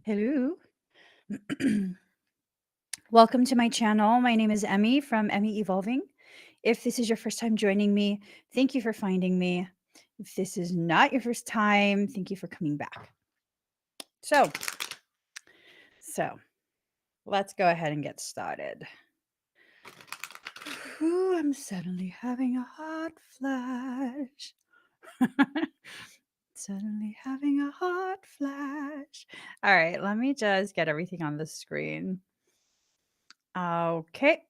Hello. Welcome to my channel. My name is Emmy from Emmy Evolving. If this is your first time joining me, thank you for finding me. If this is not your first time, thank you for coming back. So let's go ahead and get started. Ooh, I'm suddenly having a hot flash. Suddenly having a hot flash. All right, let me just get everything on the screen. Okay.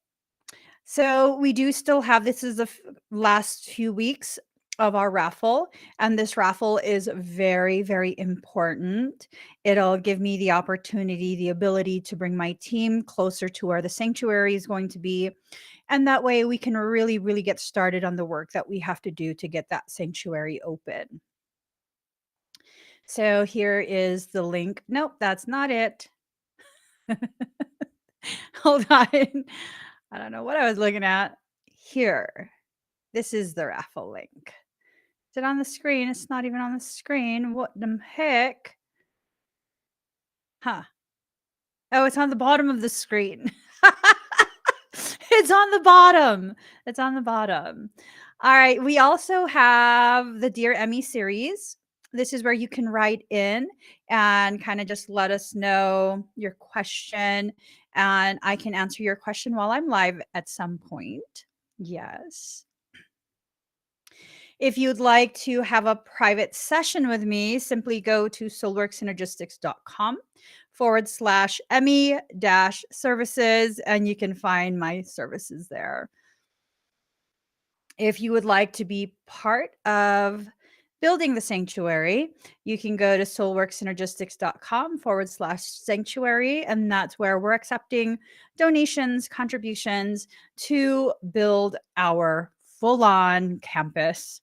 So we do still have, this is the last few weeks of our raffle, and this raffle is very, very important. It'll give me the opportunity, the ability to bring my team closer to where the sanctuary is going to be. And that way we can really, really get started on the work that we have to do to get that sanctuary open. So here is the link. Nope, that's not it. Hold on. I don't know what I was looking at. Here. This is the raffle link. Is it on the screen? It's not even on the screen. What the heck? Huh. Oh, it's on the bottom of the screen. It's on the bottom. It's on the bottom. All right. We also have the Dear Emmy series. This is where you can write in and kind of just let us know your question, and I can answer your question while I'm live at some point. Yes. If you'd like to have a private session with me, simply go to soulworksynergistics.com/Emmy-services, and you can find my services there. If you would like to be part of building the sanctuary, you can go to soulworksynergistics.com/sanctuary, and that's where we're accepting donations, contributions to build our full-on campus.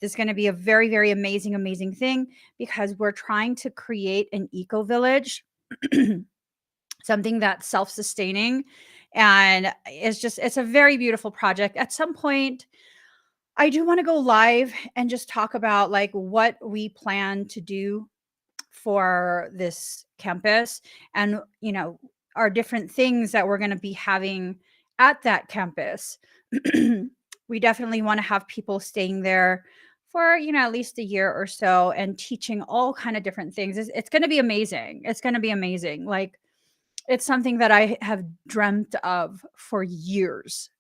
This is going to be a very, very amazing, amazing thing because we're trying to create an eco village, something that's self-sustaining. And it's a very beautiful project. At some point, I do want to go live and just talk about like what we plan to do for this campus and, our different things that we're going to be having at that campus. We definitely want to have people staying there for, at least a year or so and teaching all kind of different things. It's going to be amazing. It's going to be amazing. Like, it's something that I have dreamt of for years.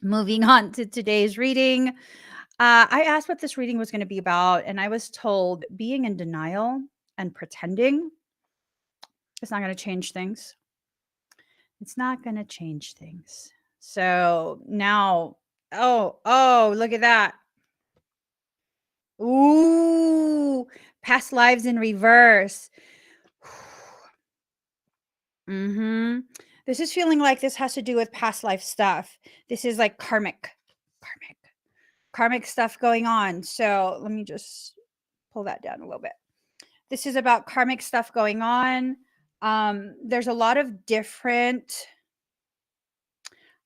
Moving on to today's reading. I asked what this reading was going to be about, and I was told being in denial and pretending is not going to change things. It's not going to change things. So now, oh, look at that. Ooh, past lives in reverse. This is feeling like this has to do with past life stuff. This is like karmic stuff going on. So let me just pull that down a little bit. This is about karmic stuff going on. There's a lot of different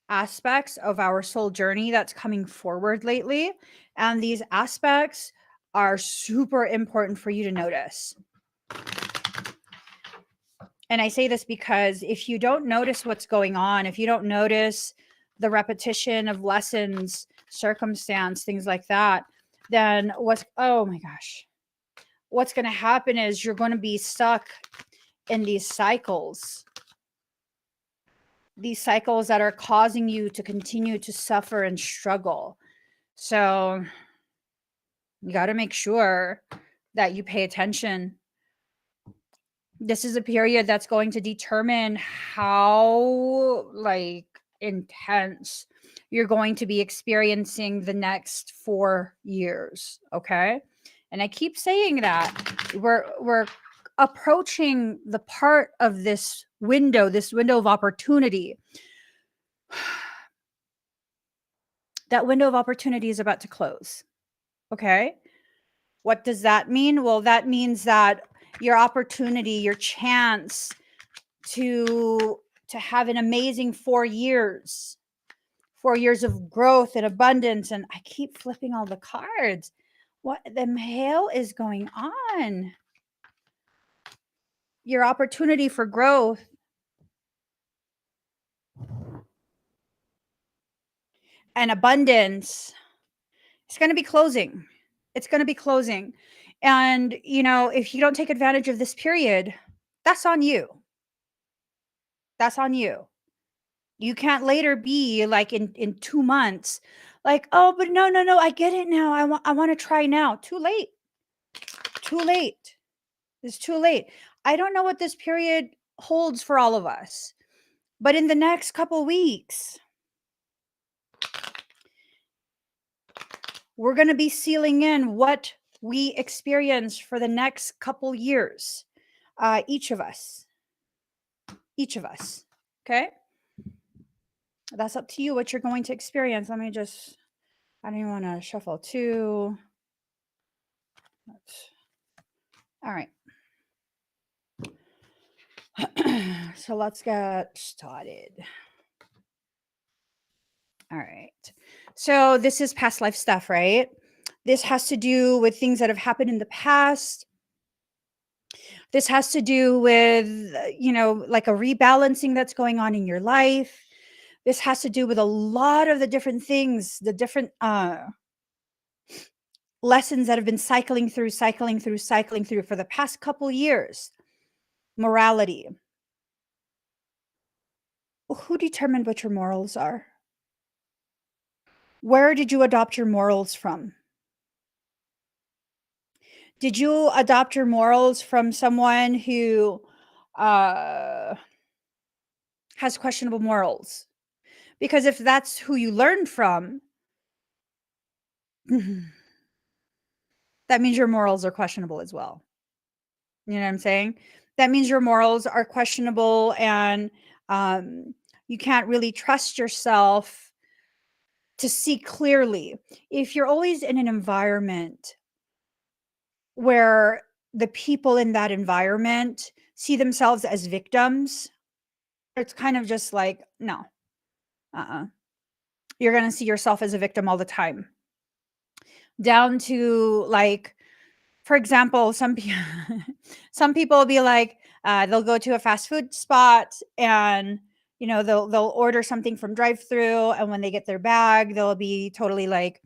aspects of our soul journey that's coming forward lately. And these aspects are super important for you to notice. And I say this because if you don't notice what's going on, if you don't notice the repetition of lessons, circumstance, things like that, then what's going to happen is you're going to be stuck in these cycles that are causing you to continue to suffer and struggle. So you got to make sure that you pay attention. This is a period that's going to determine how intense you're going to be experiencing the next 4 years. Okay. And I keep saying that we're approaching the part of this window of opportunity. That window of opportunity is about to close. Okay. What does that mean? Well, that means that your opportunity, your chance to have an amazing 4 years, 4 years of growth and abundance. And I keep flipping all the cards. What the hell is going on? Your opportunity for growth and abundance, it's going to be closing. It's going to be closing. And, if you don't take advantage of this period, that's on you. That's on you. You can't later be like in 2 months, like, oh, but no, no, no, I get it now. I want to try now. Too late. Too late. It's too late. I don't know what this period holds for all of us, but in the next couple weeks, we're going to be sealing in what we experience for the next couple years. Each of us. Each of us. Okay? That's up to you what you're going to experience. I don't even want to shuffle two. All right. So let's get started. All right. So this is past life stuff, right? This has to do with things that have happened in the past. This has to do with, like a rebalancing that's going on in your life. This has to do with a lot of the different things, the different lessons that have been cycling through for the past couple years. Morality. Who determined what your morals are? Where did you adopt your morals from? Did you adopt your morals from someone who has questionable morals? Because if that's who you learned from, that means your morals are questionable as well. You know what I'm saying? That means your morals are questionable, and you can't really trust yourself to see clearly. If you're always in an environment where the people in that environment see themselves as victims, it's kind of just like, no, you're going to see yourself as a victim all the time. Down to, like, for example, some people will be like, they'll go to a fast food spot, and they'll order something from drive-through, and when they get their bag, they'll be totally like,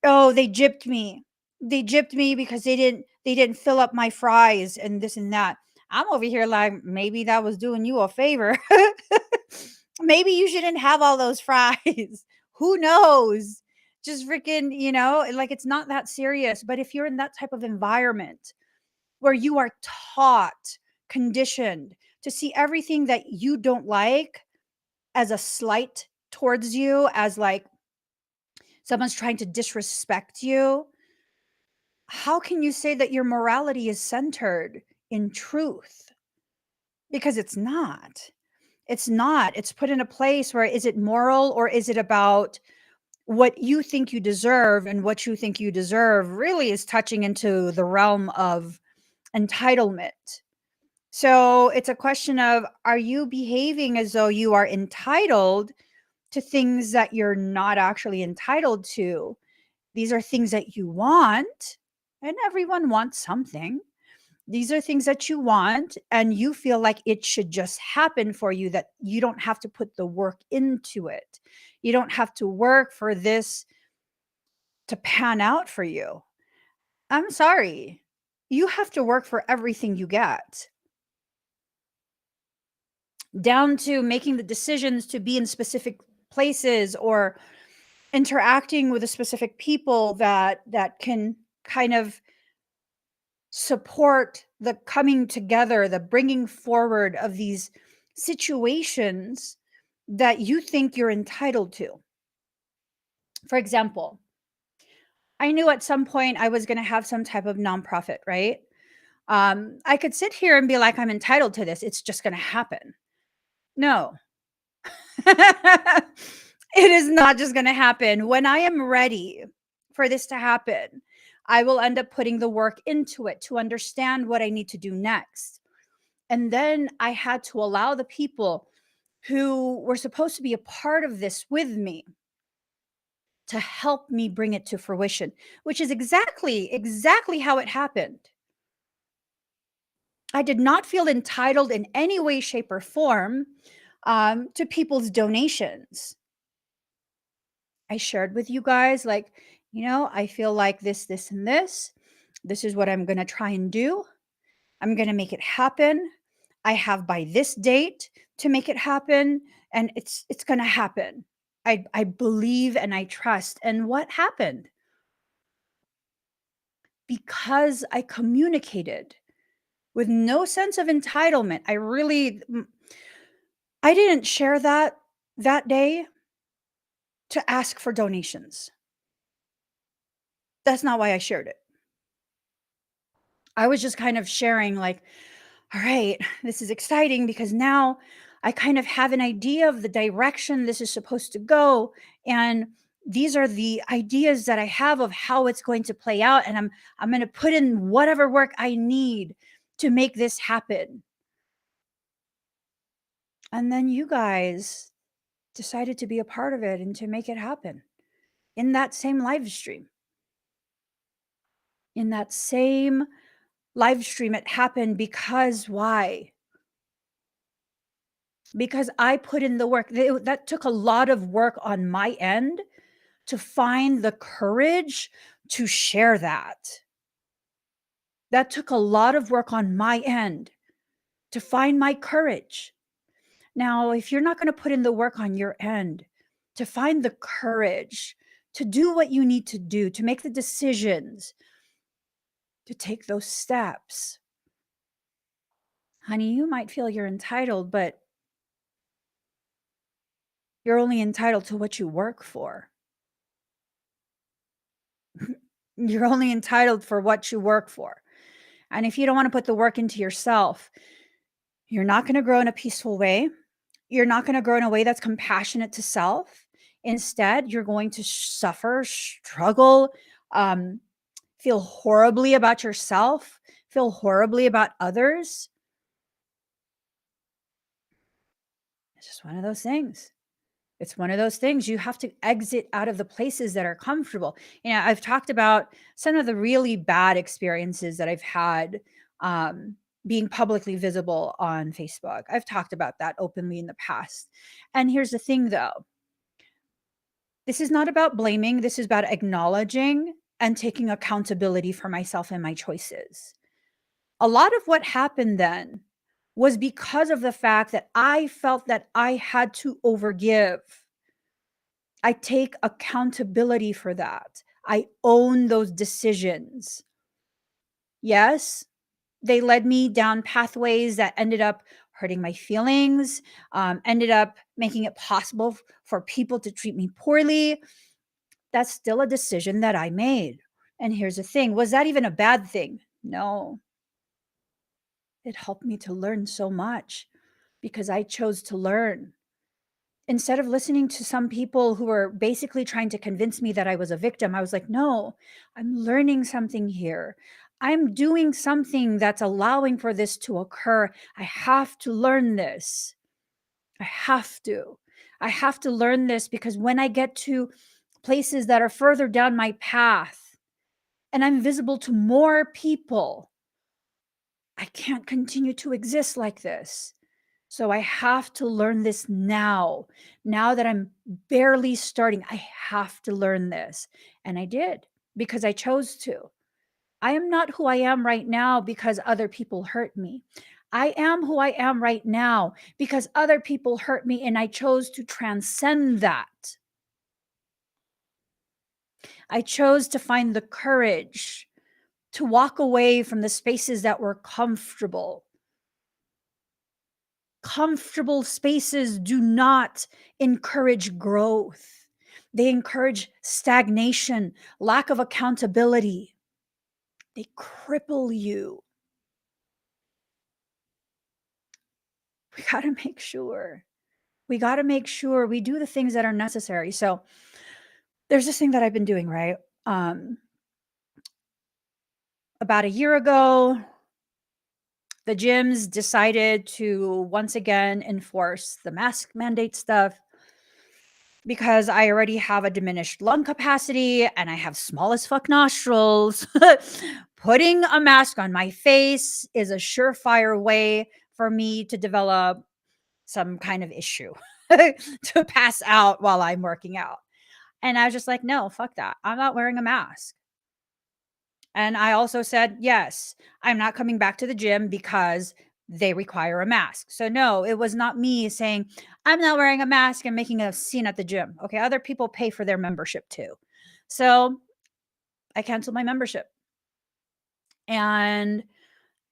oh, they gypped me. They gypped me because they didn't fill up my fries and this and that. I'm over here like, maybe that was doing you a favor. Maybe you shouldn't have all those fries. Who knows? Just freaking, like, it's not that serious. But if you're in that type of environment where you are taught, conditioned to see everything that you don't like as a slight towards you, as like someone's trying to disrespect you, how can you say that your morality is centered in truth? Because it's not. It's not. It's put in a place where, is it moral, or is it about what you think you deserve? And what you think you deserve really is touching into the realm of entitlement. So it's a question of, are you behaving as though you are entitled to things that you're not actually entitled to? These are things that you want, and everyone wants something. These are things that you want, and you feel like it should just happen for you, that you don't have to put the work into it. You don't have to work for this to pan out for you. I'm sorry. You have to work for everything you get. Down to making the decisions to be in specific places, or interacting with a specific people that can kind of support the coming together, the bringing forward of these situations that you think you're entitled to. For example, I knew at some point I was going to have some type of nonprofit, right? I could sit here and be like, I'm entitled to this. It's just going to happen. No, it is not just going to happen. When I am ready for this to happen, I will end up putting the work into it to understand what I need to do next. And then I had to allow the people who were supposed to be a part of this with me to help me bring it to fruition, which is exactly how it happened. I did not feel entitled in any way, shape, or form to people's donations. I shared with you guys, like, I feel like this, and this. This is what I'm going to try and do. I'm going to make it happen. I have by this date to make it happen, and it's going to happen. I believe and I trust. And what happened? Because I communicated with no sense of entitlement. I didn't share that day to ask for donations. That's not why I shared it. I was just kind of sharing, like, all right, this is exciting because now I kind of have an idea of the direction this is supposed to go. And these are the ideas that I have of how it's going to play out. And I'm going to put in whatever work I need to make this happen. And then you guys decided to be a part of it and to make it happen in that same live stream. In that same live stream, it happened because why? Because I put in the work. That took a lot of work on my end to find the courage to share that. That took a lot of work on my end to find my courage. Now, if you're not going to put in the work on your end to find the courage to do what you need to do, to make the decisions, to take those steps, honey, you might feel you're entitled, but you're only entitled to what you work for. You're only entitled for what you work for. And if you don't want to put the work into yourself, you're not going to grow in a peaceful way. You're not going to grow in a way that's compassionate to self. Instead, you're going to suffer, struggle, um, feel horribly about yourself, feel horribly about others. It's just one of those things. It's one of those things. You have to exit out of the places that are comfortable. I've talked about some of the really bad experiences that I've had being publicly visible on Facebook. I've talked about that openly in the past. And here's the thing, though. This is not about blaming. This is about acknowledging and taking accountability for myself and my choices. A lot of what happened then was because of the fact that I felt that I had to overgive. I take accountability for that. I own those decisions. Yes, they led me down pathways that ended up hurting my feelings, ended up making it possible for people to treat me poorly. That's still a decision that I made. And here's the thing, was that even a bad thing? No. It helped me to learn so much because I chose to learn. Instead of listening to some people who were basically trying to convince me that I was a victim, I was like, no, I'm learning something here. I'm doing something that's allowing for this to occur. I have to learn this. I have to. I have to learn this because when I get to places that are further down my path and I'm visible to more people, I can't continue to exist like this. So I have to learn this now. Now that I'm barely starting, I have to learn this. And I did because I chose to. I am not who I am right now because other people hurt me. I am who I am right now because other people hurt me and I chose to transcend that. I chose to find the courage to walk away from the spaces that were comfortable. Comfortable spaces do not encourage growth. They encourage stagnation, lack of accountability. They cripple you. We got to make sure. We got to make sure we do the things that are necessary. So there's this thing that I've been doing, right? About a year ago, the gyms decided to once again enforce the mask mandate stuff. because I already have a diminished lung capacity and I have small as fuck nostrils. Putting a mask on my face is a surefire way for me to develop some kind of issue to pass out while I'm working out. And I was just like, no, fuck that. I'm not wearing a mask. And I also said, yes, I'm not coming back to the gym because they require a mask. So, no, it was not me saying, I'm not wearing a mask and making a scene at the gym. Okay. Other people pay for their membership too. So, I canceled my membership. And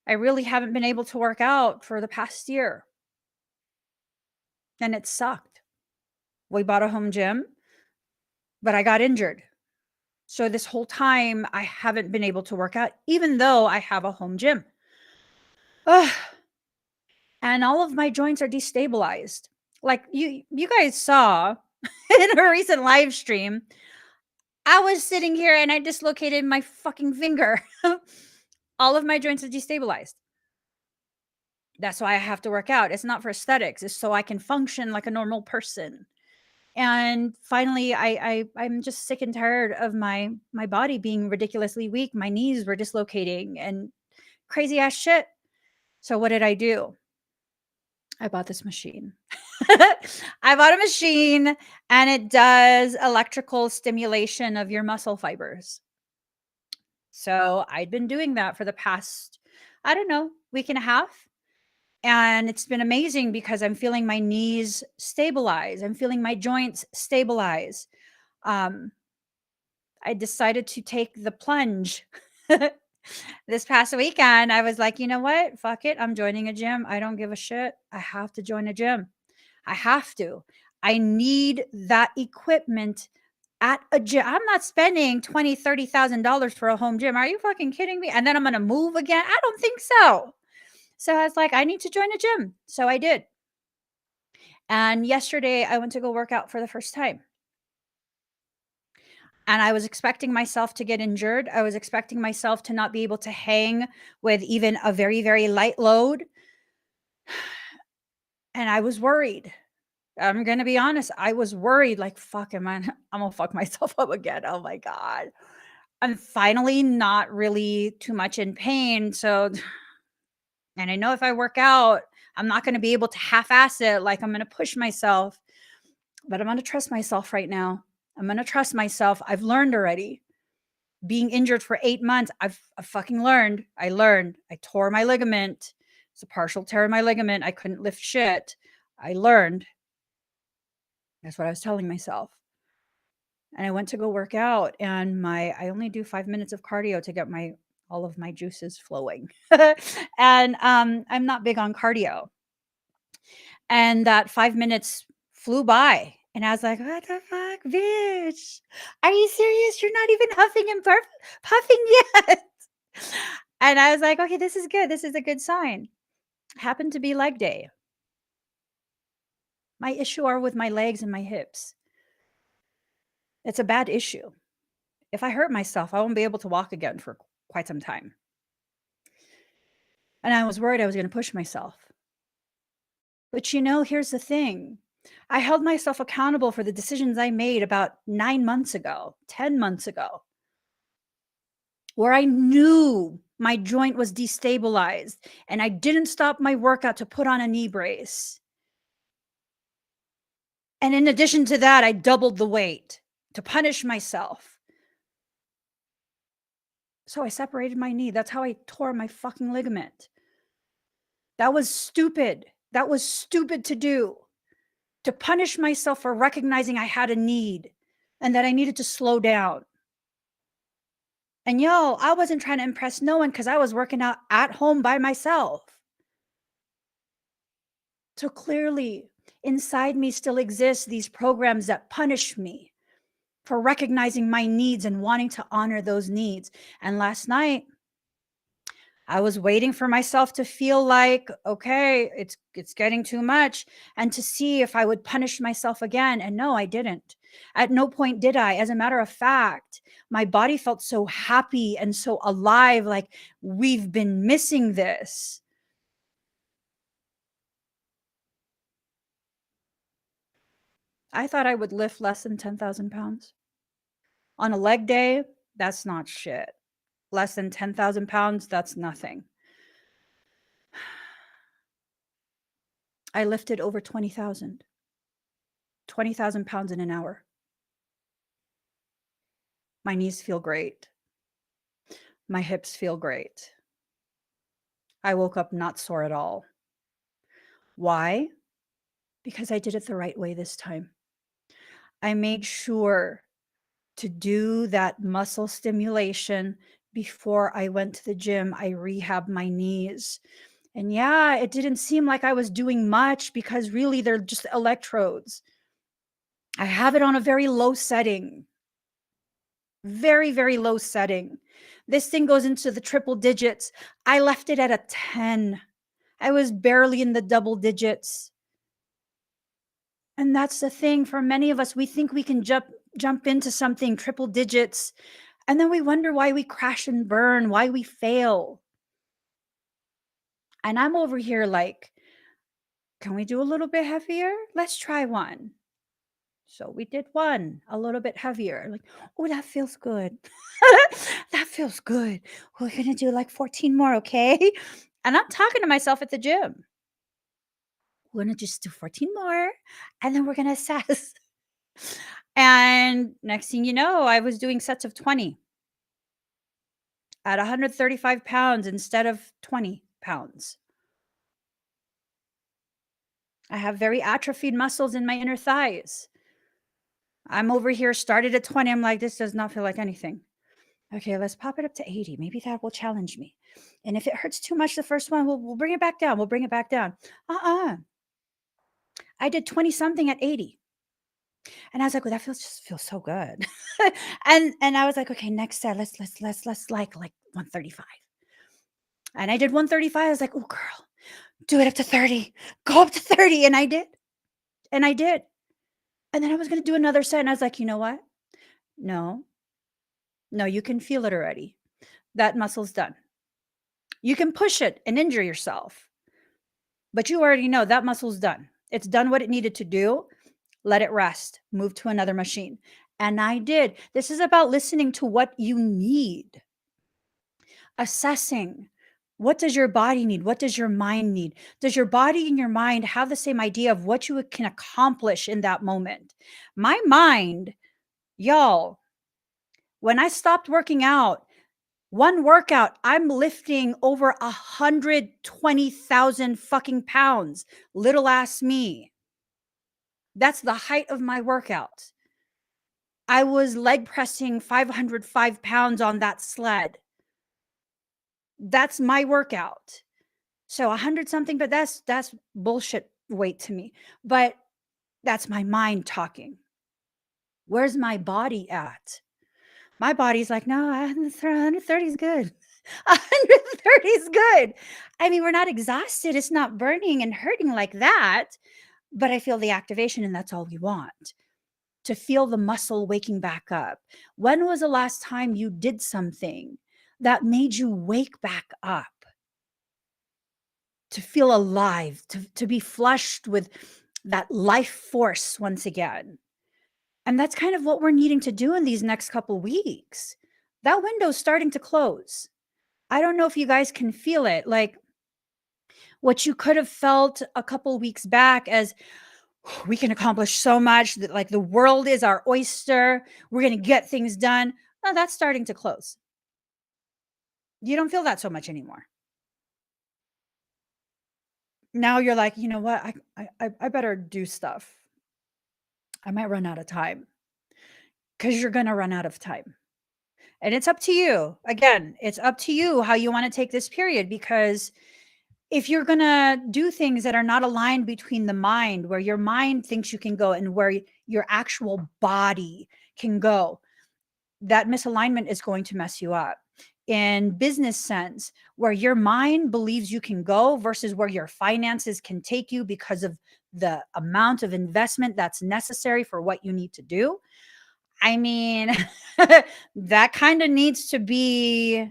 I really haven't been able to work out for the past year. And it sucked. We bought a home gym, but I got injured. So, this whole time, I haven't been able to work out, even though I have a home gym. Ugh. And all of my joints are destabilized. Like you guys saw in a recent live stream, I was sitting here and I dislocated my fucking finger. All of my joints are destabilized. That's why I have to work out. It's not for aesthetics. It's so I can function like a normal person. And finally, I'm just sick and tired of my body being ridiculously weak. My knees were dislocating and crazy ass shit. So what did I do? I bought this machine. I bought a machine and it does electrical stimulation of your muscle fibers. So I'd been doing that for the past, I don't know, week and a half. And it's been amazing because I'm feeling my knees stabilize. I'm feeling my joints stabilize. Um, I decided to take the plunge. This past weekend, I was like, you know what? Fuck it. I'm joining a gym. I don't give a shit. I have to join a gym. I have to. I need that equipment at a gym. I'm not spending $20,000-$30,000 for a home gym. Are you fucking kidding me? And then I'm going to move again? I don't think so. So I was like, I need to join a gym. So I did. And yesterday I went to go work out for the first time. And I was expecting myself to get injured. I was expecting myself to not be able to hang with even a very, very light load. And I was worried. I'm gonna be honest, I was worried, like, "Fuck, I'm gonna fuck myself up again. Oh my god." I'm finally not really too much in pain, so and I know if I work out, I'm not gonna be able to half-ass it, like, I'm gonna push myself, but I'm gonna trust myself right now. I'm gonna trust myself. I've learned already. Being injured for 8 months, I've fucking learned. I learned. I tore my ligament. It's a partial tear in my ligament. I couldn't lift shit. I learned. That's what I was telling myself. And I went to go work out and I only do 5 minutes of cardio to get my all of my juices flowing. And I'm not big on cardio. And that 5 minutes flew by and I was like, "What the fuck, bitch? Are you serious? You're not even huffing and puffing yet." And I was like, "Okay, this is good. This is a good sign." Happened to be leg day. My issue are with my legs and my hips. It's a bad issue. If I hurt myself, I won't be able to walk again for quite some time. And I was worried I was going to push myself. But here's the thing. I held myself accountable for the decisions I made about 9 months ago, 10 months ago, where I knew my joint was destabilized and I didn't stop my workout to put on a knee brace. And in addition to that, I doubled the weight to punish myself. So I separated my knee. That's how I tore my fucking ligament. That was stupid. That was stupid to do. To punish myself for recognizing I had a need and that I needed to slow down. And I wasn't trying to impress no one because I was working out at home by myself. So clearly, inside me still exists these programs that punish me for recognizing my needs and wanting to honor those needs. And last night, I was waiting for myself to feel like, okay, it's getting too much, and to see if I would punish myself again. And no, I didn't. At no point did I. As a matter of fact, my body felt so happy and so alive, like we've been missing this. I thought I would lift less than 10,000 pounds. On a leg day, that's not shit. Less than 10,000 pounds, that's nothing. I lifted over 20,000 pounds in an hour. My knees feel great. My hips feel great. I woke up not sore at all. Why? Because I did it the right way this time. I made sure to do that muscle stimulation before I went to the gym. I rehabbed my knees. And yeah, it didn't seem like I was doing much because really they're just electrodes. I have it on a very low setting. Very, very low setting. This thing goes into the triple digits. I left it at a 10. I was barely in the double digits. And that's the thing for many of us. We think we can jump into something triple digits, and then we wonder why we crash and burn, why we fail. And I'm over here like, can we do a little bit heavier? Let's try one. So we did one a little bit heavier. Like, oh, that feels good. That feels good. We're going to do like 14 more, okay? And I'm talking to myself at the gym. We're going to just do 14 more and then we're going to assess. And next thing you know, I was doing sets of 20 at 135 pounds instead of 20 pounds. I have very atrophied muscles in my inner thighs. I'm over here, started at 20. I'm like, this does not feel like anything. Okay, let's pop it up to 80. Maybe that will challenge me. And if it hurts too much, the first one, we'll bring it back down. We'll bring it back down. I did 20 something at 80. And I was like, well, that feels so good. and I was like, okay, next set, let's like 135. And I did 135. I was like, oh girl, do it up to 30. Go up to 30. And I did. And I did. And then I was going to do another set. And I was like, you know what? No, you can feel it already. That muscle's done. You can push it and injure yourself, but you already know that muscle's done. It's done what it needed to do. Let it rest, move to another machine. And I did. This is about listening to what you need, assessing. What does your body need? What does your mind need? Does your body and your mind have the same idea of what you can accomplish in that moment? My mind, y'all, when I stopped working out, one workout, I'm lifting over 120,000 fucking pounds. Little ass me. That's the height of my workout. I was leg pressing 505 pounds on that sled. That's my workout. So 100 something, but that's bullshit weight to me. But that's my mind talking. Where's my body at? My body's like, no, 130 is good. 130 is good. I mean, we're not exhausted. It's not burning and hurting like that. But I feel the activation, and that's all we want. To feel the muscle waking back up. When was the last time you did something that made you wake back up? To feel alive, to be flushed with that life force once again. And that's kind of what we're needing to do in these next couple weeks. That window's starting to close. I don't know if you guys can feel it. Like what you could have felt a couple weeks back as we can accomplish so much, that like the world is our oyster. We're going to get things done. No, that's starting to close. You don't feel that so much anymore. Now you're like, you know what? I better do stuff. I might run out of time, because you're going to run out of time. And it's up to you. Again, it's up to you how you want to take this period, because if you're going to do things that are not aligned between the mind, where your mind thinks you can go and where your actual body can go, that misalignment is going to mess you up. In business sense, where your mind believes you can go versus where your finances can take you because of the amount of investment that's necessary for what you need to do. I mean, that kind of needs to be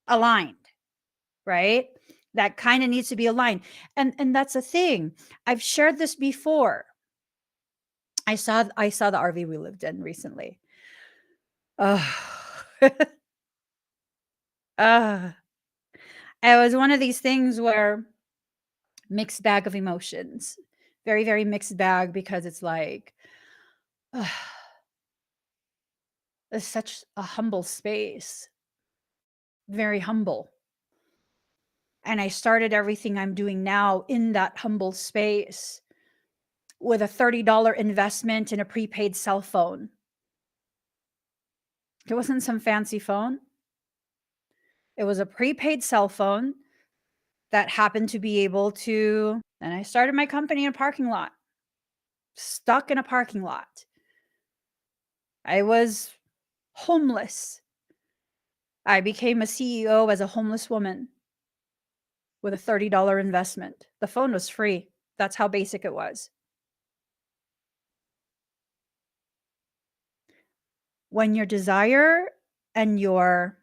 aligned, right? That kind of needs to be aligned. And that's the thing. I've shared this before. I saw the RV we lived in recently. Oh. Ugh. It was one of these things where mixed bag of emotions. Very, very mixed bag because it's like, ugh, it's such a humble space, very humble. And I started everything I'm doing now in that humble space with a $30 investment in a prepaid cell phone. It wasn't some fancy phone. It was a prepaid cell phone that happened to be able to, and I started my company in a parking lot, stuck in a parking lot. I was homeless. I became a CEO as a homeless woman with a $30 investment. The phone was free. That's how basic it was. When your desire and your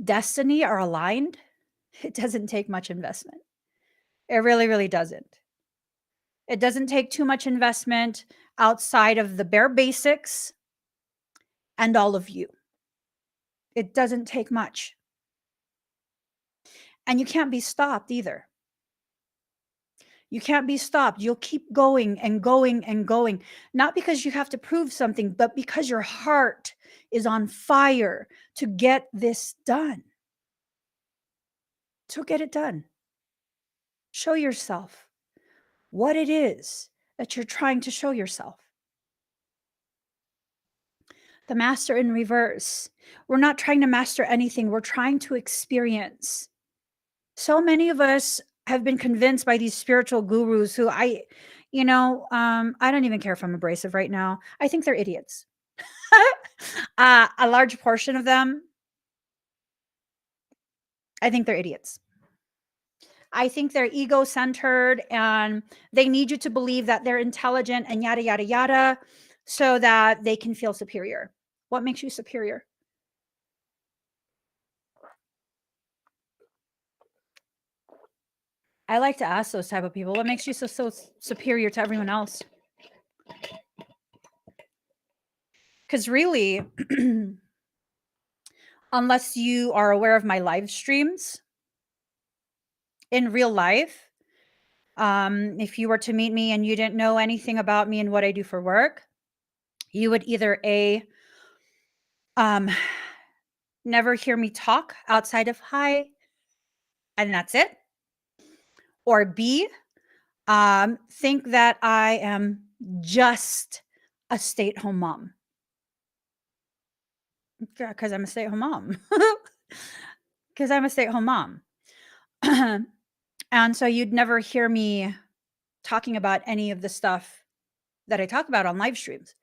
destiny are aligned, it doesn't take much investment. It really, really doesn't. It doesn't take too much investment outside of the bare basics and all of you. It doesn't take much. And you can't be stopped either. You can't be stopped. You'll keep going and going and going, not because you have to prove something, but because your heart is on fire to get this done. So get it done. Show yourself what it is that you're trying to show yourself. The master in reverse. We're not trying to master anything. We're trying to experience. So many of us have been convinced by these spiritual gurus who I don't even care if I'm abrasive right now. I think they're idiots. A large portion of them, I think they're idiots. I think they're ego centered and they need you to believe that they're intelligent and yada, yada, yada, so that they can feel superior. What makes you superior? I like to ask those type of people, what makes you so superior to everyone else? Because really, unless you are aware of my live streams in real life, if you were to meet me and you didn't know anything about me and what I do for work, you would either um, never hear me talk outside of hi, and that's it, or B, think that I am just a stay-at-home mom. Yeah, because I'm a stay-at-home mom. Because I'm a stay-at-home mom. And so you'd never hear me talking about any of the stuff that I talk about on live streams.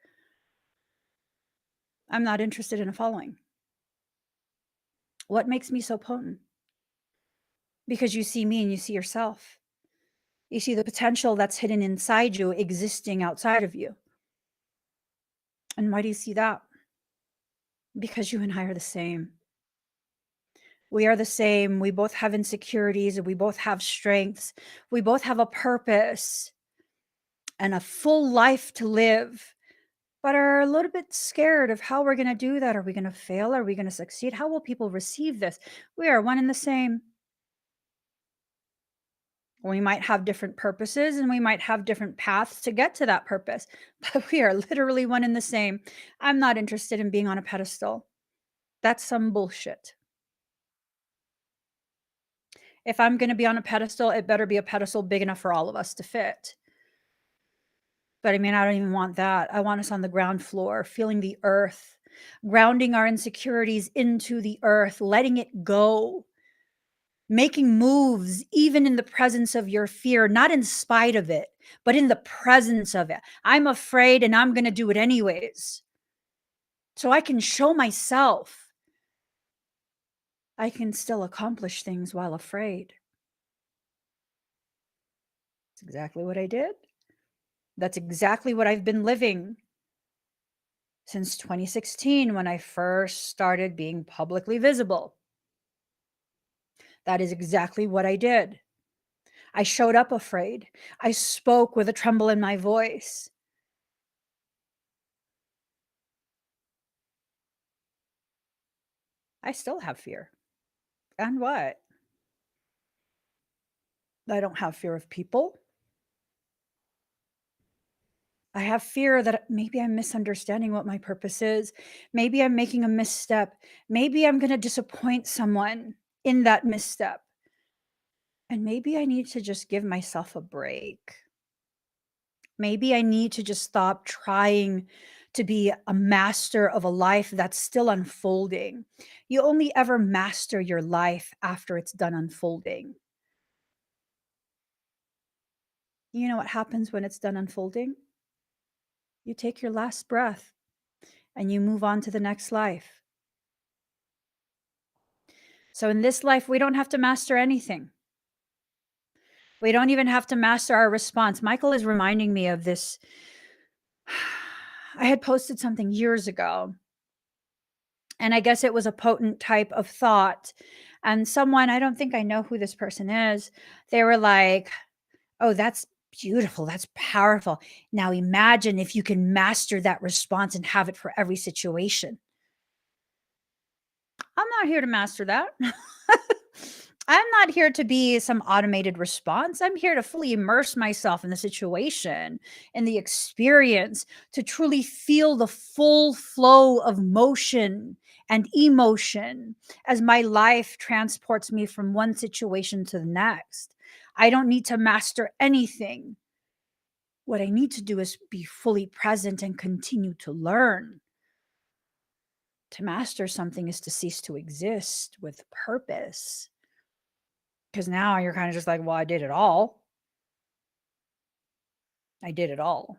I'm not interested in a following. What makes me so potent? Because you see me and you see yourself. You see the potential that's hidden inside you existing outside of you. And why do you see that? Because you and I are the same. We are the same. We both have insecurities and we both have strengths. We both have a purpose and a full life to live, but are a little bit scared of how we're going to do that. Are we going to fail? Are we going to succeed? How will people receive this? We are one and the same. We might have different purposes and we might have different paths to get to that purpose, but we are literally one and the same. I'm not interested in being on a pedestal. That's some bullshit. If I'm going to be on a pedestal, it better be a pedestal big enough for all of us to fit. But I mean, I don't even want that. I want us on the ground floor, feeling the earth, grounding our insecurities into the earth, letting it go, making moves, even in the presence of your fear, not in spite of it, but in the presence of it. I'm afraid and I'm going to do it anyways. So I can show myself I can still accomplish things while afraid. That's exactly what I did. That's exactly what I've been living since 2016 when I first started being publicly visible. That is exactly what I did. I showed up afraid. I spoke with a tremble in my voice. I still have fear. And what? I don't have fear of people. I have fear that maybe I'm misunderstanding what my purpose is. Maybe I'm making a misstep. Maybe I'm going to disappoint someone in that misstep. And maybe I need to just give myself a break. Maybe I need to just stop trying to be a master of a life that's still unfolding. You only ever master your life after it's done unfolding. You know what happens when it's done unfolding? You take your last breath and you move on to the next life. So in this life, we don't have to master anything. We don't even have to master our response. Michael is reminding me of this. I had posted something years ago, and I guess it was a potent type of thought. And someone, I don't think I know who this person is, they were like, oh, that's beautiful. That's powerful. Now imagine if you can master that response and have it for every situation. I'm not here to master that. I'm not here to be some automated response. I'm here to fully immerse myself in the situation, in the experience, to truly feel the full flow of motion and emotion as my life transports me from one situation to the next. I don't need to master anything. What I need to do is be fully present and continue to learn. To master something is to cease to exist with purpose. Because now you're kind of just like, well, I did it all. I did it all.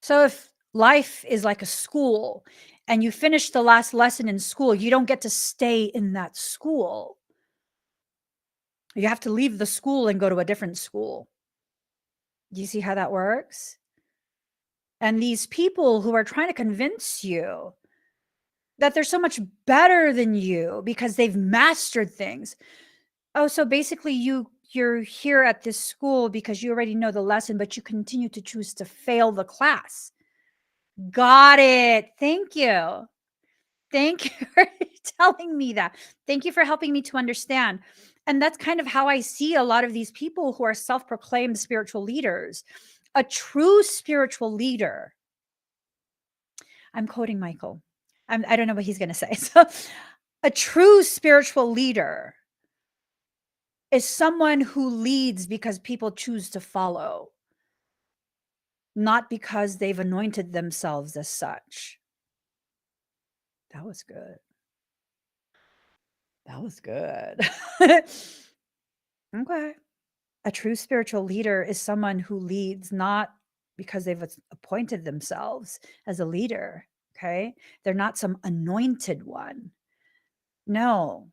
So if life is like a school and you finish the last lesson in school, you don't get to stay in that school. You have to leave the school and go to a different school. Do you see how that works? And these people who are trying to convince you that they're so much better than you because they've mastered things. Oh, so basically you're here at this school because you already know the lesson, but you continue to choose to fail the class. Got it. Thank you. Thank you for telling me that. Thank you for helping me to understand. And that's kind of how I see a lot of these people who are self-proclaimed spiritual leaders. A true spiritual leader. I'm quoting Michael. I don't know what he's going to say. So, a true spiritual leader is someone who leads because people choose to follow, not because they've anointed themselves as such. That was good. That was good. Okay. A true spiritual leader is someone who leads not because they've appointed themselves as a leader. Okay. They're not some anointed one. No,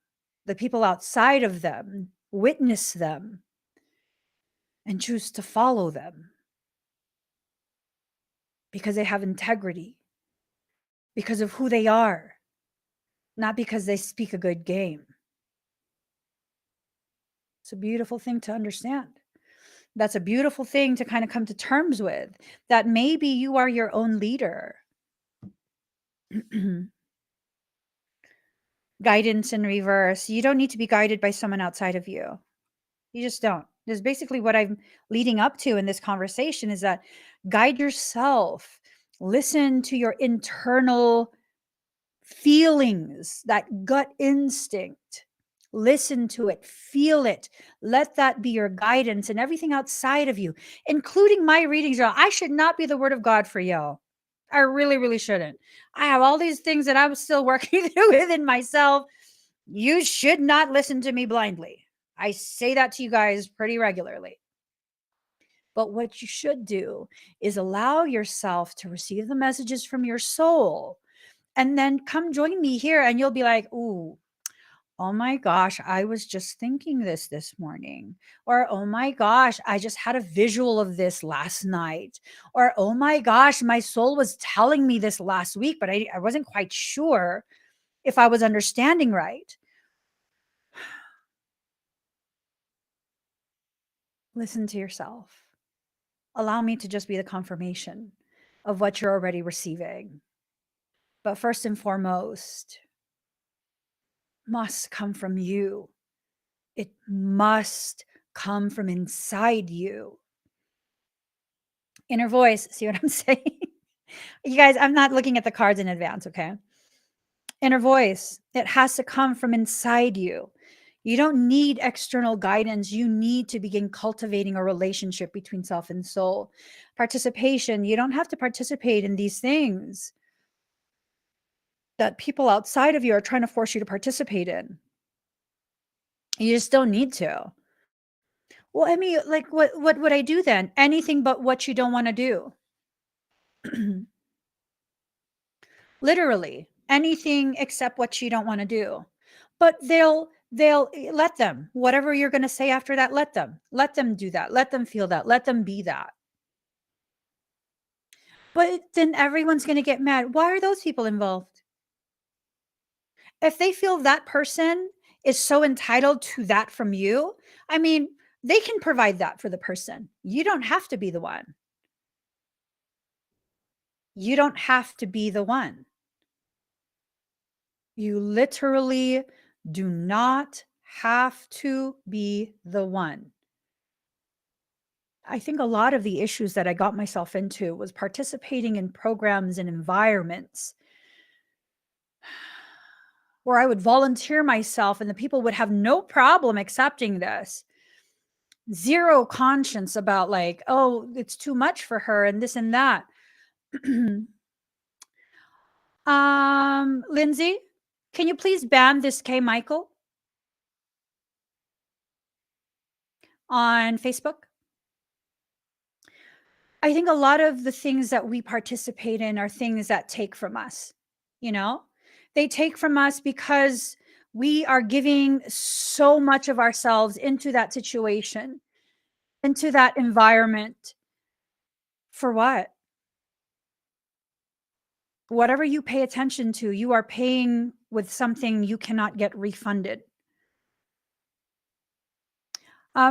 the people outside of them witness them and choose to follow them because they have integrity, because of who they are, not because they speak a good game. It's a beautiful thing to understand. That's a beautiful thing to kind of come to terms with, that maybe you are your own leader. Guidance in reverse. You don't need to be guided by someone outside of you. You just don't. This is basically what I'm leading up to in this conversation, is that guide yourself. Listen to your internal feelings, that gut instinct. Listen to it, feel it. Let that be your guidance, and everything outside of you, including my readings, y'all. I should not be the word of God for y'all. I really, really shouldn't. I have all these things that I'm still working through within myself. You should not listen to me blindly. I say that to you guys pretty regularly. But what you should do is allow yourself to receive the messages from your soul, and then come join me here and you'll be like, ooh, oh my gosh, I was just thinking this morning. Or, oh my gosh, I just had a visual of this last night. Or, oh my gosh, my soul was telling me this last week, but I wasn't quite sure if I was understanding right. Listen to yourself. Allow me to just be the confirmation of what you're already receiving. But first and foremost, must come from you. It must come from inside you. Inner voice. See what I'm saying? You guys, I'm not looking at the cards in advance, okay? Inner voice. It has to come from inside you. You don't need external guidance. You need to begin cultivating a relationship between self and soul. Participation. You don't have to participate in these things that people outside of you are trying to force you to participate in. You just don't need to. Well, I mean, like, what would I do then? Anything but what you don't want to do. Literally anything except what you don't want to do. But they'll let them. Whatever you're going to say after that, let them. Let them do that. Let them feel that. Let them be that. But then everyone's going to get mad. Why are those people involved? If they feel that person is so entitled to that from you, I mean, they can provide that for the person. You don't have to be the one. You don't have to be the one. You literally do not have to be the one. I think a lot of the issues that I got myself into was participating in programs and environments where I would volunteer myself and the people would have no problem accepting this. Zero conscience about like, oh, it's too much for her and this and that. Lindsay, can you please ban this K Michael on Facebook? I think a lot of the things that we participate in are things that take from us, you know? They take from us because we are giving so much of ourselves into that situation, into that environment. For what? Whatever you pay attention to, you are paying with something you cannot get refunded.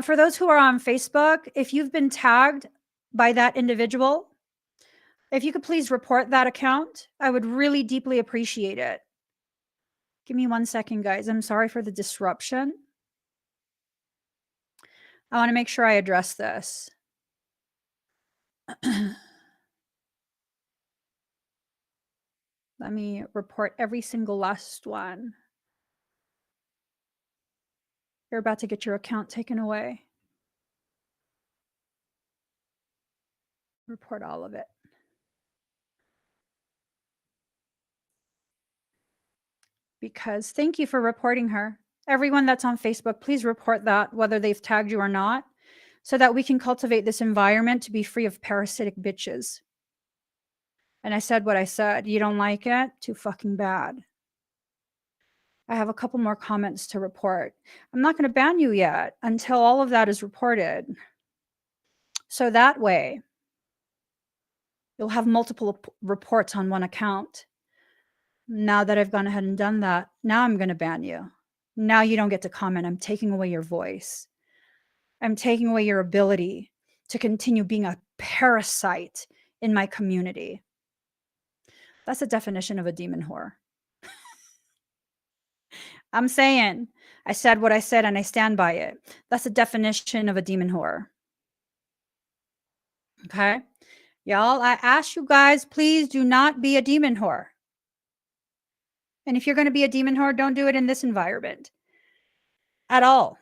For those who are on Facebook, if you've been tagged by that individual, if you could please report that account, I would really deeply appreciate it. Give me 1 second, guys. I'm sorry for the disruption. I want to make sure I address this. Let me report every single last one. You're about to get your account taken away. Report all of it. Because thank you for reporting her. Everyone that's on Facebook, please report that, whether they've tagged you or not, so that we can cultivate this environment to be free of parasitic bitches. And I said what I said. You don't like it? Too fucking bad. I have a couple more comments to report. I'm not going to ban you yet until all of that is reported. So that way, you'll have multiple reports on one account. Now that I've gone ahead and done that, now I'm going to ban you. Now you don't get to comment. I'm taking away your voice. I'm taking away your ability to continue being a parasite in my community. That's the definition of a demon whore. I'm saying, I said what I said and I stand by it. That's the definition of a demon whore. Okay? Y'all, I ask you guys, please do not be a demon whore. And if you're going to be a demon whore, don't do it in this environment. At all.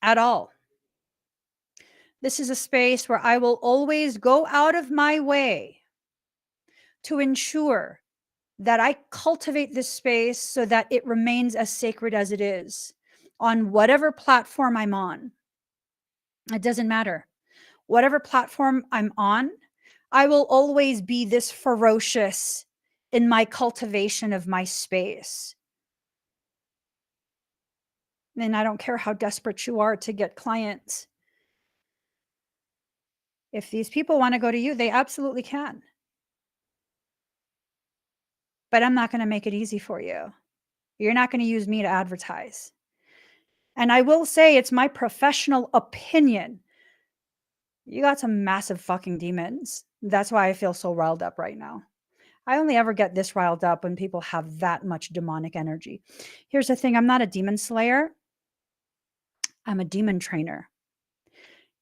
At all. This is a space where I will always go out of my way to ensure that I cultivate this space so that it remains as sacred as it is on whatever platform I'm on. It doesn't matter. Whatever platform I'm on, I will always be this ferocious in my cultivation of my space. And I don't care how desperate you are to get clients. If these people want to go to you, they absolutely can. But I'm not going to make it easy for you. You're not going to use me to advertise. And I will say it's my professional opinion. You got some massive fucking demons. That's why I feel so riled up right now. I only ever get this riled up when people have that much demonic energy. Here's the thing, I'm not a demon slayer. I'm a demon trainer.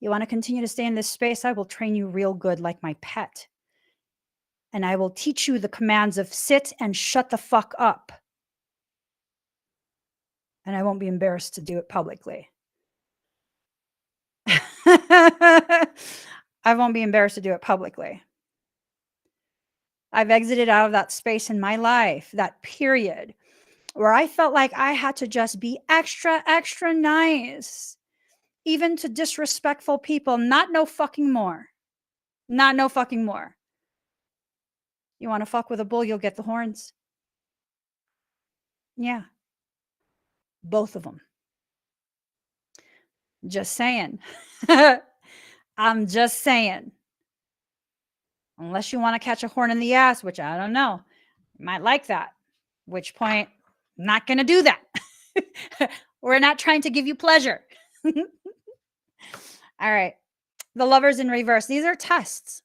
You want to continue to stay in this space? I will train you real good like my pet. And I will teach you the commands of sit and shut the fuck up. And I won't be embarrassed to do it publicly. I won't be embarrassed to do it publicly. I've exited out of that space in my life, that period where I felt like I had to just be extra, extra nice, even to disrespectful people. Not no fucking more. Not no fucking more. You want to fuck with a bull, you'll get the horns. Yeah. Both of them. Just saying. I'm just saying. Unless you want to catch a horn in the ass, which I don't know. You might like that. Which point, not going to do that. We're not trying to give you pleasure. All right. The Lovers in reverse. These are tests.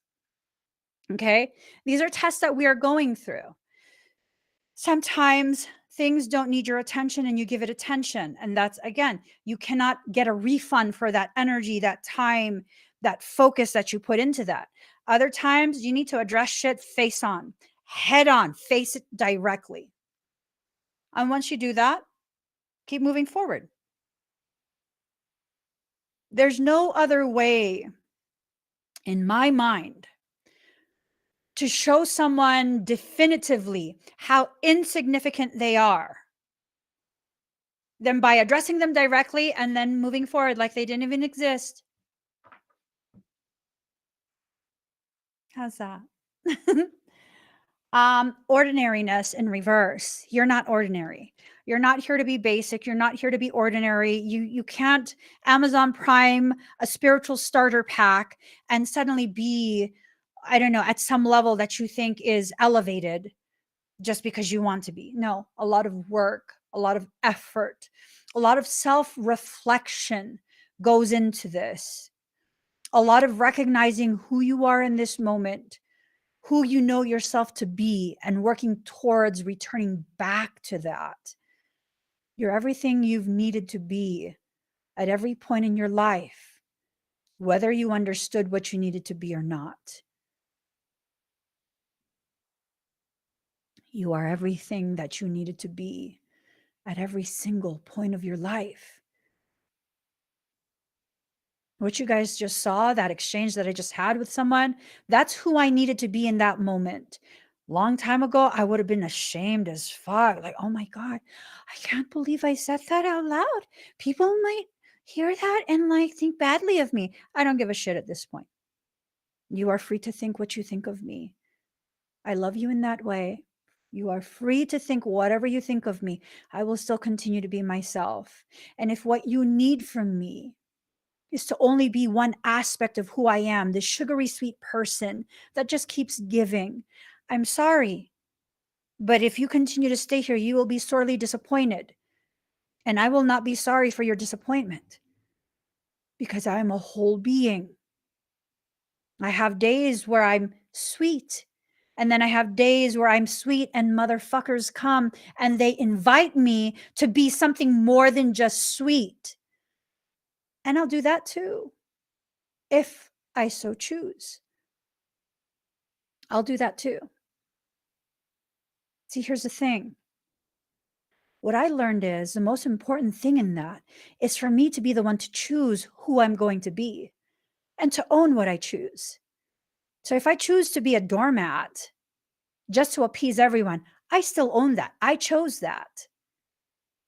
Okay. These are tests that we are going through. Sometimes things don't need your attention and you give it attention. And that's, again, you cannot get a refund for that energy, that time, that focus that you put into that. Other times you need to address shit face on, head on, face it directly. And once you do that, keep moving forward. There's no other way in my mind to show someone definitively how insignificant they are than by addressing them directly and then moving forward like they didn't even exist. How's that? Ordinariness in reverse. You're not ordinary. You're not here to be basic. You're not here to be ordinary. You can't Amazon Prime a spiritual starter pack and suddenly be, I don't know, at some level that you think is elevated just because you want to be. No, a lot of work, a lot of effort, a lot of self-reflection goes into this. A lot of recognizing who you are in this moment, who you know yourself to be, and working towards returning back to that. You're everything you've needed to be at every point in your life, whether you understood what you needed to be or not. You are everything that you needed to be at every single point of your life. What you guys just saw, that exchange that I just had with someone, that's who I needed to be in that moment. Long time ago, I would have been ashamed as fuck. Like, oh my God, I can't believe I said that out loud. People might hear that and like think badly of me. I don't give a shit at this point. You are free to think what you think of me. I love you in that way. You are free to think whatever you think of me. I will still continue to be myself. And if what you need from me is to only be one aspect of who I am, this sugary sweet person that just keeps giving, I'm sorry. But if you continue to stay here, you will be sorely disappointed. And I will not be sorry for your disappointment because I am a whole being. I have days where I'm sweet. And then I have days where I'm sweet and motherfuckers come and they invite me to be something more than just sweet. And I'll do that too, if I so choose. I'll do that too. See, here's the thing. What I learned is the most important thing in that is for me to be the one to choose who I'm going to be and to own what I choose. So if I choose to be a doormat just to appease everyone, I still own that. I chose that.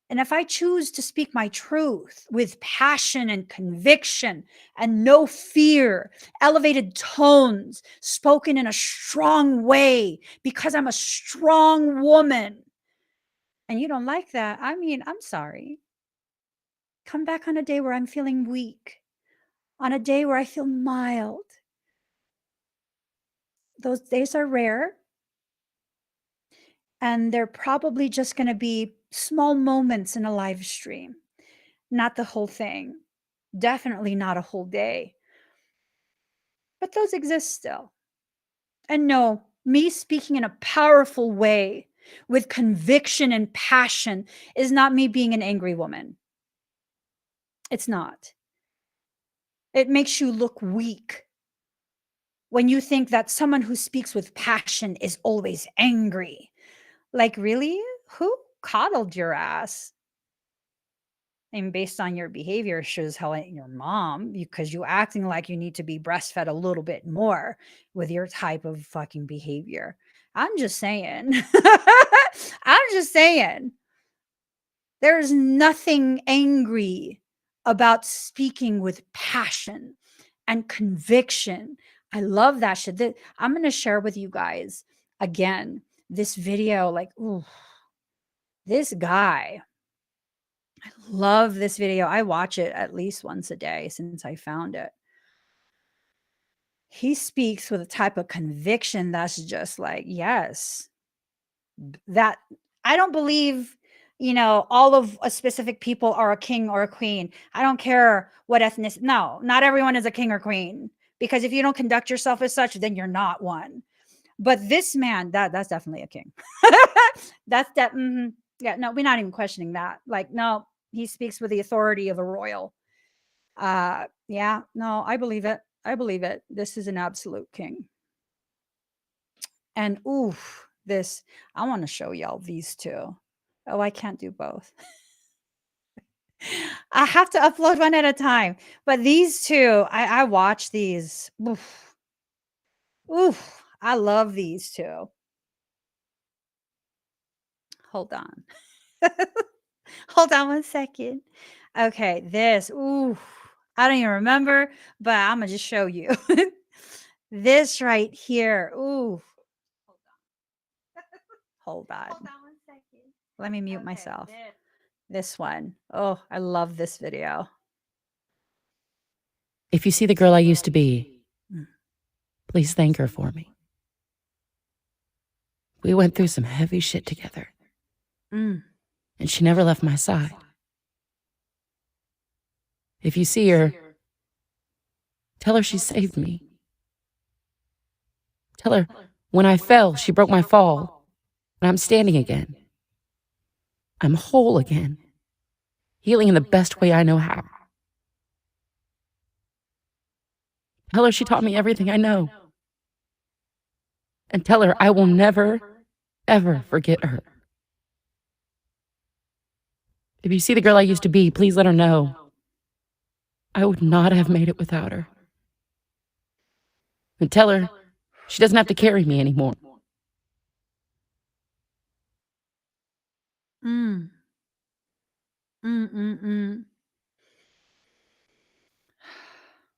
And if I choose to speak my truth with passion and conviction and no fear, elevated tones, spoken in a strong way because I'm a strong woman, and you don't like that, I mean, I'm sorry. Come back on a day where I'm feeling weak, on a day where I feel mild. Those days are rare. And they're probably just going to be small moments in a live stream, not the whole thing. Definitely not a whole day. But those exist still. And no, Me speaking in a powerful way with conviction and passion is not me being an angry woman. It's not. It makes you look weak when you think that someone who speaks with passion is always angry. Like, really? Who coddled your ass? And based on your behavior, shows how your mom, because you acting like you need to be breastfed a little bit more with your type of fucking behavior. I'm just saying. I'm just saying. There's nothing angry about speaking with passion and conviction. I love that shit. I'm going to share with you guys again this video. Like, ooh, this guy. I love this video. I watch it at least once a day since I found it. He speaks with a type of conviction that's just like, yes, that I don't believe, all of a specific people are a king or a queen. I don't care what ethnicity. No, not everyone is a king or queen, because if you don't conduct yourself as such, then you're not one. But this man, that's definitely a king. That's that. Yeah, no, we're not even questioning that. Like, no, he speaks with the authority of a royal. Yeah, no, I believe it. I believe it. This is an absolute king. And oof, this, I want to show y'all these two. Oh, I can't do both. I have to upload one at a time. But these two, I watch these. Oof. Oof. I love these two. Hold on. Hold on one second. Okay, this. Ooh, I don't even remember, but I'm gonna just show you. This right here. Ooh. Hold on. Hold on one second. Let me mute myself. This one. Oh, I love this video. If you see the girl I used to be, please thank her for me. We went through some heavy shit together. And she never left my side. If you see her, tell her she saved me. Tell her when I fell, she broke my fall, and I'm standing again. I'm whole again, healing in the best way I know how. Tell her she taught me everything I know. And tell her I will never, ever forget her. If you see the girl I used to be, please let her know I would not have made it without her. And tell her she doesn't have to carry me anymore.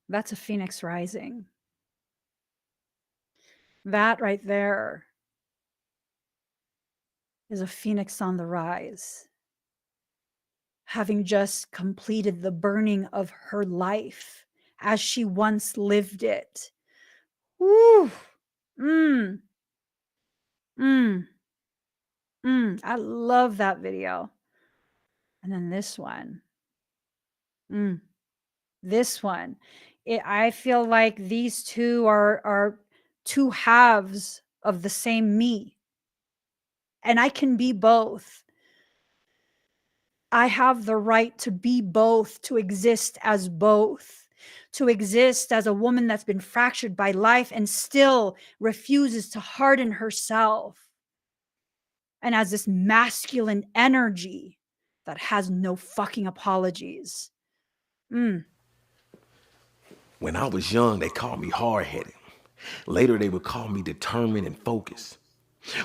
That's a phoenix rising. That right there is a phoenix on the rise, having just completed the burning of her life as she once lived it. Woo! I love that video. And then this one. This one. I feel like these two are two halves of the same me. And I can be both. I have the right to be both, to exist as both, to exist as a woman that's been fractured by life and still refuses to harden herself, and as this masculine energy that has no fucking apologies. When I was young, they called me hard-headed. Later, they would call me determined and focused.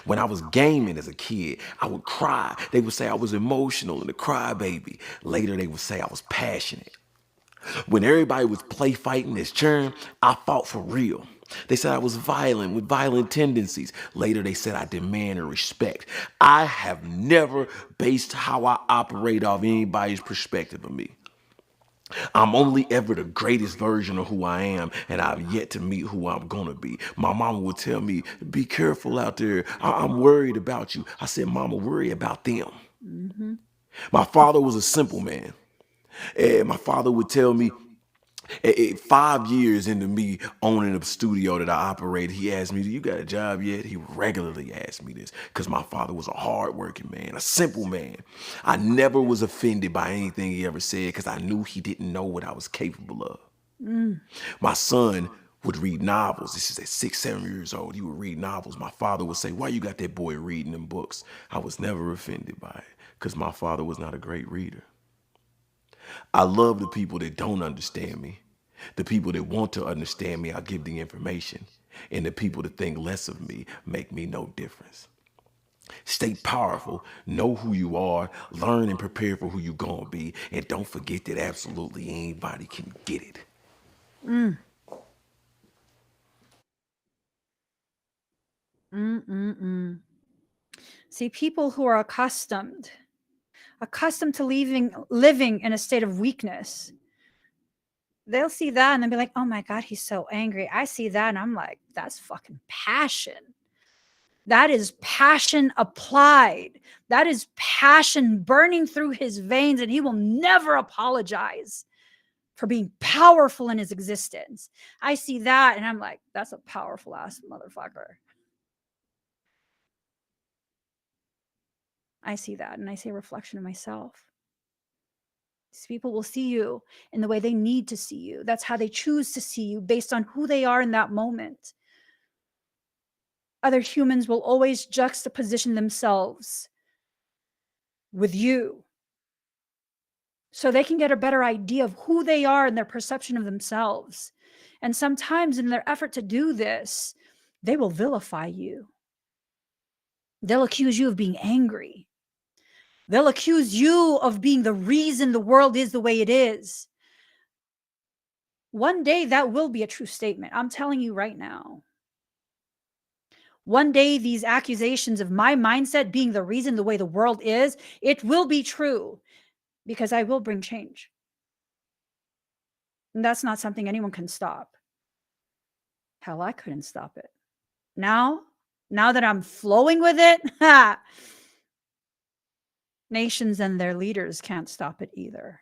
When I was gaming as a kid, I would cry. They would say I was emotional and a crybaby. Later, they would say I was passionate. When everybody was play fighting as churn, I fought for real. They said I was violent with violent tendencies. Later, they said I demanded respect. I have never based how I operate off anybody's perspective of me. I'm only ever the greatest version of who I am, and I've yet to meet who I'm gonna be. My mama would tell me, be careful out there. I'm worried about you. I said, Mama, worry about them. My father was a simple man. My father would tell me, 5 years into me owning a studio that I operate, he asked me, "Do you got a job yet?" He regularly asked me this because my father was a hardworking man, a simple man. I never was offended by anything he ever said because I knew he didn't know what I was capable of. My son would read novels. This is at 6, 7 years old. He would read novels. My father would say, "Why you got that boy reading them books?" I was never offended by it because my father was not a great reader. I love the people that don't understand me. The people that want to understand me, I give the information. And the people that think less of me make me no difference. Stay powerful, know who you are, learn and prepare for who you're going to be, and don't forget that absolutely anybody can get it. Mm. Mm-mm-mm. See, people who are accustomed to living in a state of weakness, they'll see that and they'll be like, oh my God, he's so angry. I see that and I'm like, that's fucking passion. That is passion applied. That is passion burning through his veins, and he will never apologize for being powerful in his existence. I see that and I'm like, that's a powerful ass motherfucker. I see that and I see a reflection of myself. These people will see you in the way they need to see you. That's how they choose to see you based on who they are in that moment. Other humans will always juxtaposition themselves with you so they can get a better idea of who they are and their perception of themselves. And sometimes in their effort to do this, they will vilify you. They'll accuse you of being angry. They'll accuse you of being the reason the world is the way it is. One day that will be a true statement. I'm telling you right now. One day these accusations of my mindset being the reason the way the world is, it will be true because I will bring change. And that's not something anyone can stop. Hell, I couldn't stop it. Now that I'm flowing with it, nations and their leaders can't stop it either.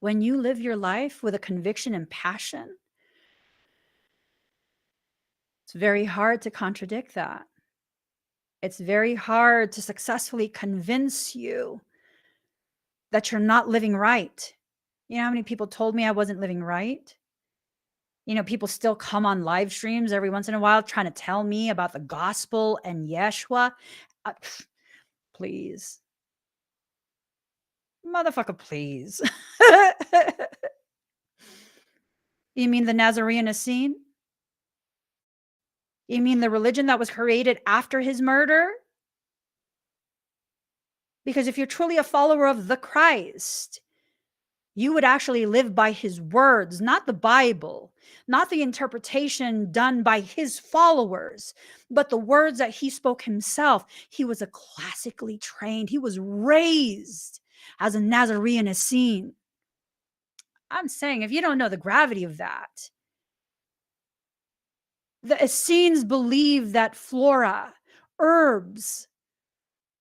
When you live your life with a conviction and passion, it's very hard to contradict that. It's very hard to successfully convince you that you're not living right. You know how many people told me I wasn't living right? You know, people still come on live streams every once in a while trying to tell me about the gospel and Yeshua. Please. Motherfucker, please. You mean the Nazarene Essene? You mean the religion that was created after his murder? Because if you're truly a follower of the Christ, you would actually live by his words, not the Bible, not the interpretation done by his followers, but the words that he spoke himself. He was a classically trained, he was raised as a Nazarene Essene. I'm saying, if you don't know the gravity of that, the Essenes believed that flora, herbs,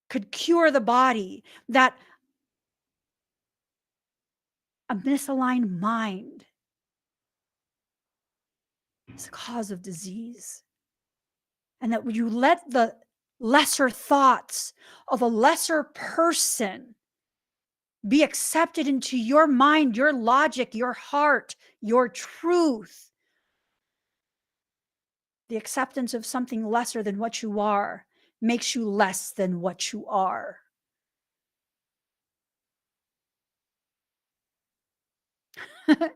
could cure the body, that a misaligned mind is the cause of disease. And that when you let the lesser thoughts of a lesser person be accepted into your mind, your logic, your heart, your truth, the acceptance of something lesser than what you are makes you less than what you are. If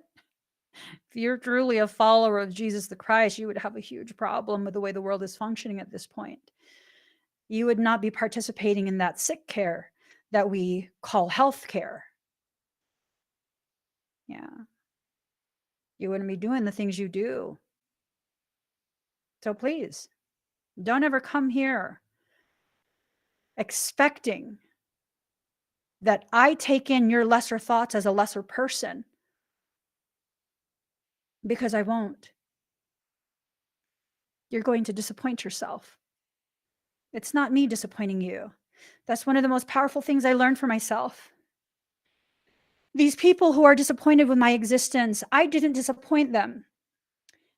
you're truly a follower of Jesus the Christ, you would have a huge problem with the way the world is functioning at this point. You would not be participating in that sick care that we call health care. Yeah. You wouldn't be doing the things you do. So please, don't ever come here expecting that I take in your lesser thoughts as a lesser person, because I won't. You're going to disappoint yourself. It's not me disappointing you. That's one of the most powerful things I learned for myself. These people who are disappointed with my existence, I didn't disappoint them.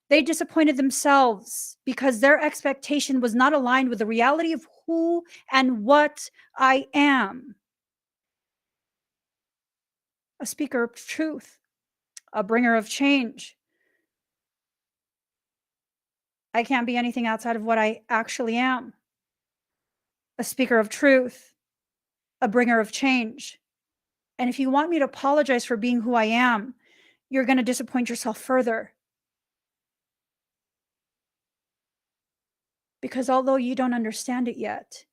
They disappointed themselves because their expectation was not aligned with the reality of who and what I am. A speaker of truth, a bringer of change. I can't be anything outside of what I actually am. A speaker of truth, a bringer of change. And if you want me to apologize for being who I am, you're going to disappoint yourself further. Because although you don't understand it yet,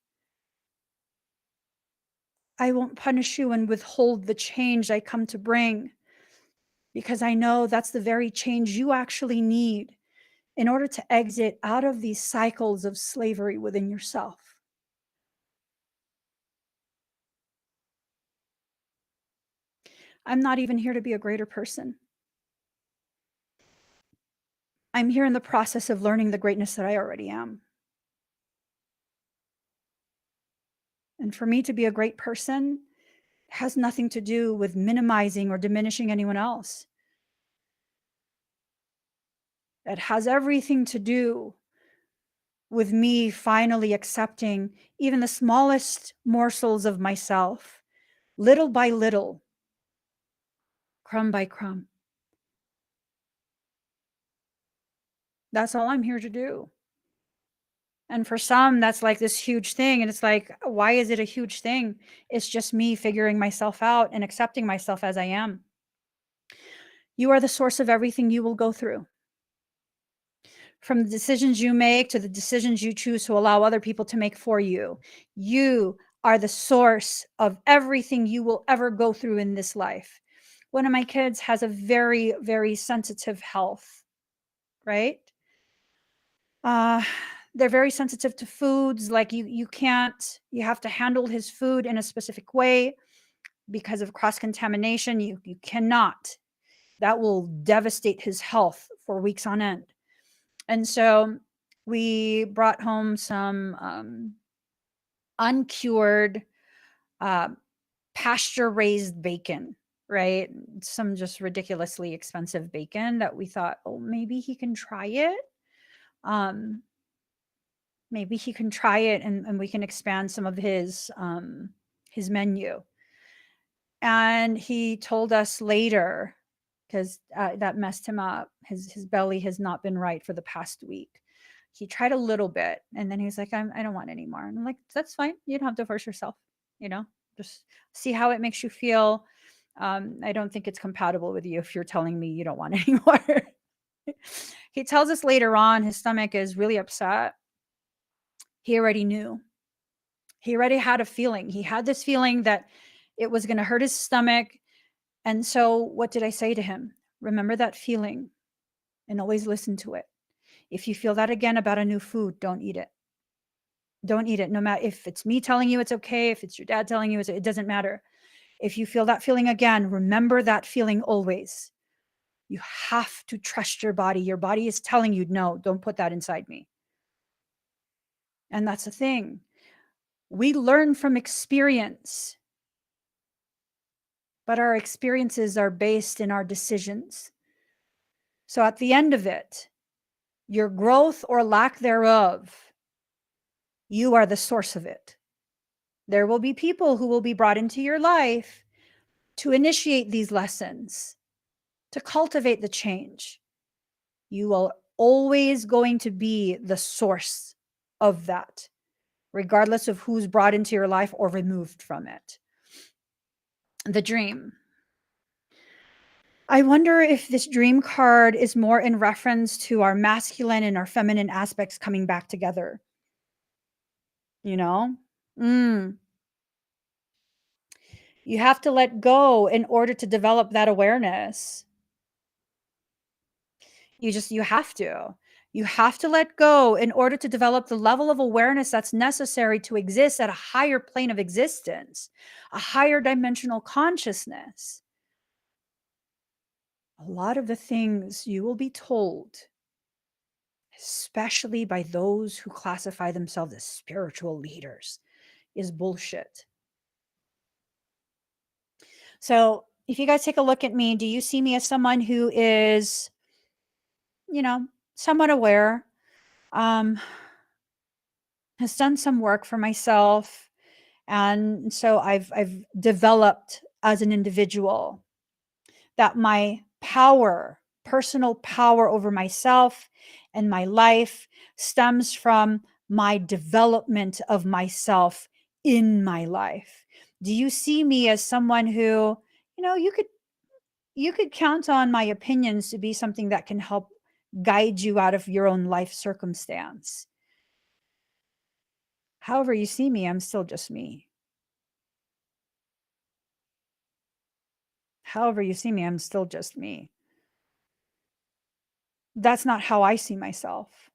I won't punish you and withhold the change I come to bring, because I know that's the very change you actually need in order to exit out of these cycles of slavery within yourself. I'm not even here to be a greater person. I'm here in the process of learning the greatness that I already am. And for me to be a great person has nothing to do with minimizing or diminishing anyone else. It has everything to do with me finally accepting even the smallest morsels of myself, little by little, crumb by crumb. That's all I'm here to do. And for some, that's like this huge thing. And it's like, why is it a huge thing? It's just me figuring myself out and accepting myself as I am. You are the source of everything you will go through. From the decisions you make to the decisions you choose to allow other people to make for you. You are the source of everything you will ever go through in this life. One of my kids has a very, very sensitive health, right? They're very sensitive to foods. Like you have to handle his food in a specific way because of cross-contamination. You cannot. That will devastate his health for weeks on end. And so we brought home some uncured pasture-raised bacon, right? Some just ridiculously expensive bacon that we thought, oh, maybe he can try it. Maybe he can try it and we can expand some of his menu. And he told us later, because that messed him up. His belly has not been right for the past week. He tried a little bit and then he was like, I don't want any more. And I'm like, that's fine. You don't have to force yourself, just see how it makes you feel. I don't think it's compatible with you if you're telling me you don't want any more. He tells us later on his stomach is really upset. He already knew. He already had a feeling. He had this feeling that it was going to hurt his stomach. And so what did I say to him? Remember that feeling and always listen to it. If you feel that again about a new food, don't eat it. Don't eat it. No matter if it's me telling you it's okay, if it's your dad telling you it doesn't matter. If you feel that feeling again, remember that feeling always. You have to trust your body. Your body is telling you, no, don't put that inside me. And that's the thing. We learn from experience, but our experiences are based in our decisions. So at the end of it, your growth or lack thereof, you are the source of it. There will be people who will be brought into your life to initiate these lessons, to cultivate the change. You are always going to be the source of that, regardless of who's brought into your life or removed from it. The dream. I wonder if this dream card is more in reference to our masculine and our feminine aspects coming back together. You have to let go in order to develop that awareness. You have to. You have to let go in order to develop the level of awareness that's necessary to exist at a higher plane of existence, a higher dimensional consciousness. A lot of the things you will be told, especially by those who classify themselves as spiritual leaders, is bullshit. So if you guys take a look at me, do you see me as someone who is, somewhat aware, um, has done some work for myself, and so I've developed as an individual that my personal power over myself and my life stems from my development of myself in my life? Do you see me as someone who, you could count on my opinions to be something that can help guide you out of your own life circumstance? However you see me, I'm still just me. However you see me, I'm still just me. That's not how I see myself.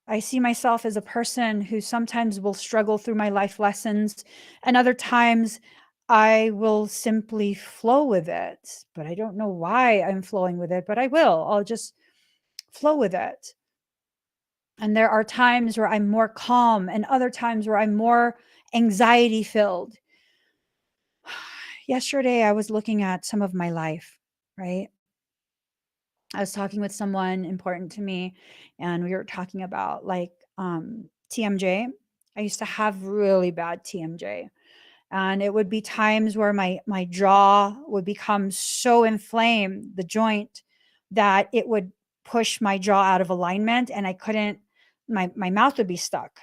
I see myself as a person who sometimes will struggle through my life lessons, and other times I will simply flow with it. But I don't know why I'm flowing with it, but I will. I'll just flow with it. And there are times where I'm more calm and other times where I'm more anxiety filled. Yesterday, I was looking at some of my life, right? I was talking with someone important to me, and we were talking about TMJ. I used to have really bad TMJ, and it would be times where my jaw would become so inflamed, the joint, that it would push my jaw out of alignment, and I couldn't. My mouth would be stuck.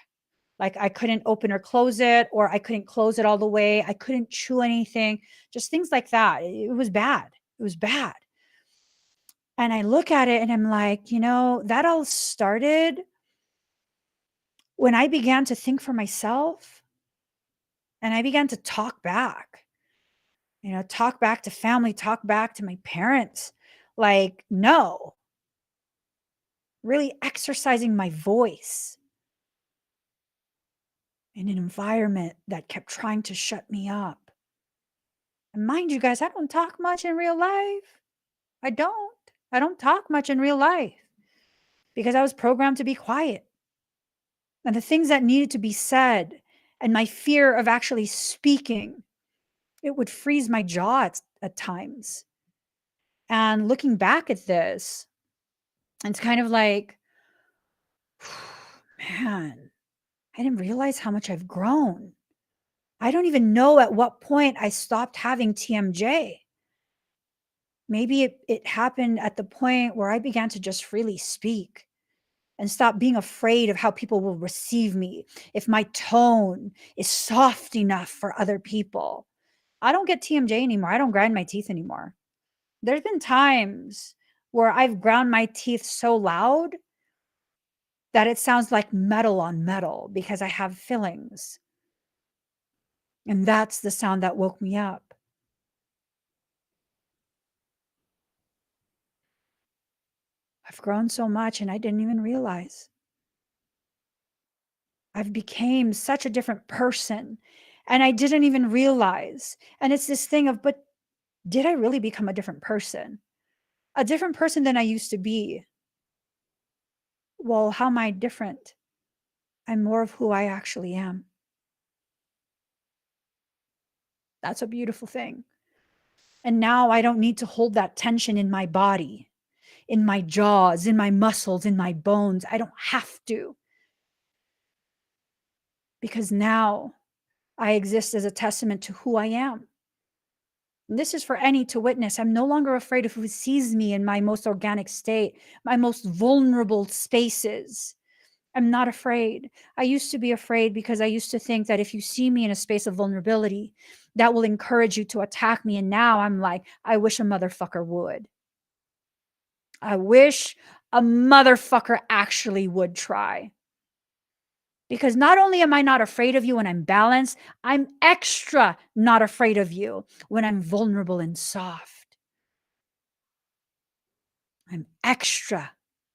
Like I couldn't open or close it, or I couldn't close it all the way. I couldn't chew anything, just things like that. It was bad. It was bad. And I look at it and I'm like, that all started when I began to think for myself and I began to talk back, talk back to family, talk back to my parents. Like, no, really exercising my voice in an environment that kept trying to shut me up. And mind you guys, I don't talk much in real life. I don't talk much in real life because I was programmed to be quiet. And the things that needed to be said and my fear of actually speaking, it would freeze my jaw at times. And looking back at this, it's kind of like, man, I didn't realize how much I've grown. I don't even know at what point I stopped having TMJ. Maybe it happened at the point where I began to just freely speak and stop being afraid of how people will receive me, if my tone is soft enough for other people. I don't get TMJ anymore. I don't grind my teeth anymore. There's been times where I've ground my teeth so loud that it sounds like metal on metal because I have fillings. And that's the sound that woke me up. I've grown so much and I didn't even realize. I've became such a different person and I didn't even realize. And it's this thing of, but did I really become a different person? A different person than I used to be. Well, how am I different? I'm more of who I actually am. That's a beautiful thing. And now I don't need to hold that tension in my body, in my jaws, in my muscles, in my bones. I don't have to. Because now I exist as a testament to who I am. And this is for any to witness. I'm no longer afraid of who sees me in my most organic state, my most vulnerable spaces. I'm not afraid. I used to be afraid because I used to think that if you see me in a space of vulnerability, that will encourage you to attack me. And now I'm like, I wish a motherfucker would. I wish a motherfucker actually would try. Because not only am I not afraid of you when I'm balanced, I'm extra not afraid of you when I'm vulnerable and soft. I'm extra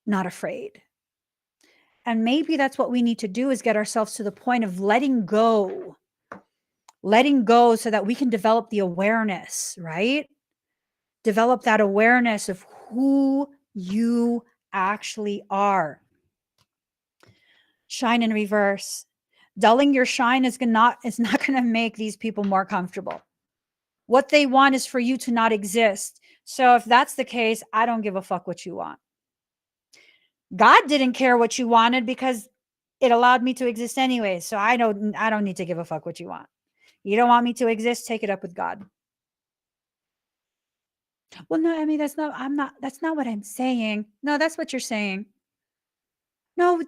not afraid. And maybe that's what we need to do, is get ourselves to the point of letting go so that we can develop the awareness, right? Develop that awareness of who you actually are. Shine in reverse. Dulling your shine is not going to make these people more comfortable. What they want is for you to not exist. So if that's the case, I don't give a fuck what you want. God didn't care what you wanted because it allowed me to exist anyway. So I don't need to give a fuck what you want. You don't want me to exist, take it up with God. Well, no, I mean, that's not what I'm saying. No, that's what you're saying. No,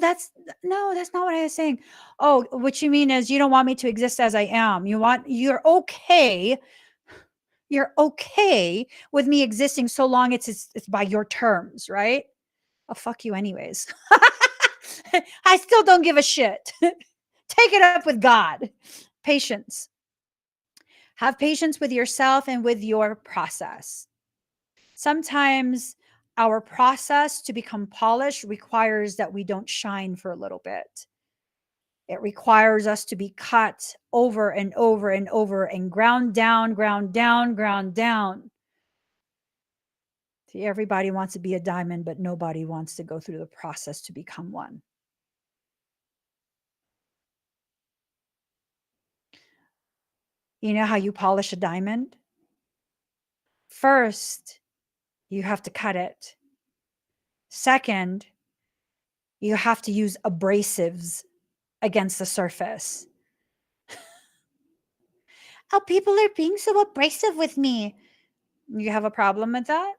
that's not what I was saying. Oh, what you mean is you don't want me to exist as I am. You're okay with me existing so long it's by your terms, right? Oh, fuck you anyways. I still don't give a shit. Take it up with God. Patience. Have patience with yourself and with your process. Sometimes our process to become polished requires that we don't shine for a little bit. It requires us to be cut over and over and over and ground down, ground down, ground down. See, everybody wants to be a diamond, but nobody wants to go through the process to become one. You know how you polish a diamond? First, you have to cut it. Second, you have to use abrasives against the surface. Oh, people are being so abrasive with me. You have a problem with that?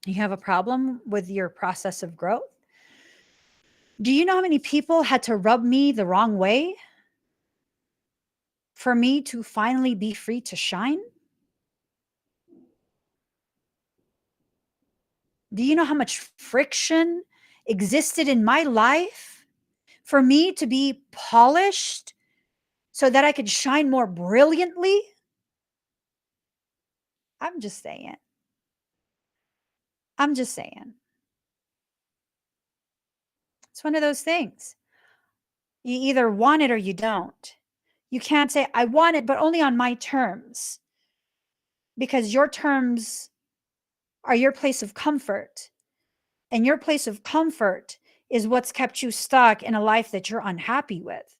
You have a problem with your process of growth? Do you know how many people had to rub me the wrong way for me to finally be free to shine? Do you know how much friction existed in my life for me to be polished so that I could shine more brilliantly? I'm just saying. I'm just saying. It's one of those things. You either want it or you don't. You can't say, I want it, but only on my terms, because your terms are your place of comfort. And your place of comfort is what's kept you stuck in a life that you're unhappy with.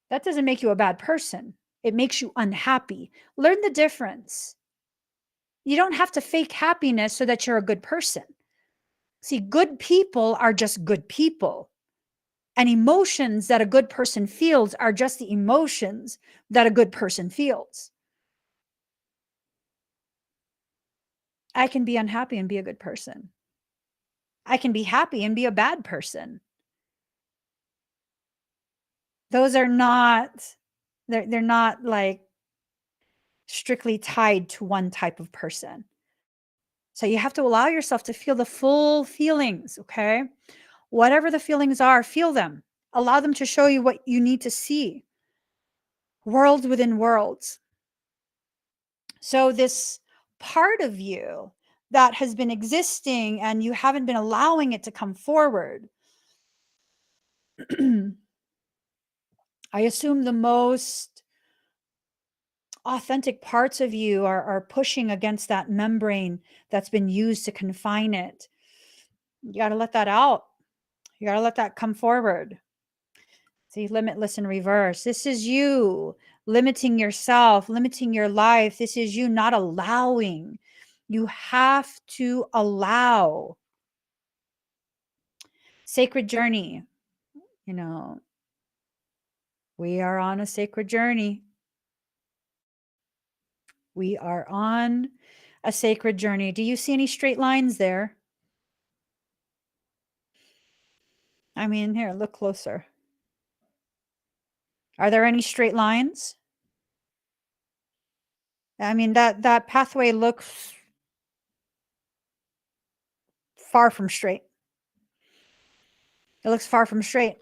That doesn't make you a bad person. It makes you unhappy. Learn the difference. You don't have to fake happiness so that you're a good person. See, good people are just good people. And emotions that a good person feels are just the emotions that a good person feels. I can be unhappy and be a good person. I can be happy and be a bad person. Those are not, they're not like strictly tied to one type of person. So you have to allow yourself to feel the full feelings, okay? Whatever the feelings are, feel them. Allow them to show you what you need to see. Worlds within worlds. So this part of you that has been existing and you haven't been allowing it to come forward, I assume the most authentic parts of you are pushing against that membrane that's been used to confine it. You got to let that out. You got to let that come forward. See, limitless in reverse. This is you limiting yourself, limiting your life. This is you not allowing. You have to allow. Sacred journey. You know, we are on a sacred journey. We are on a sacred journey. Do you see any straight lines there? I mean, here, look closer. Are there any straight lines? I mean, that pathway looks far from straight. It looks far from straight.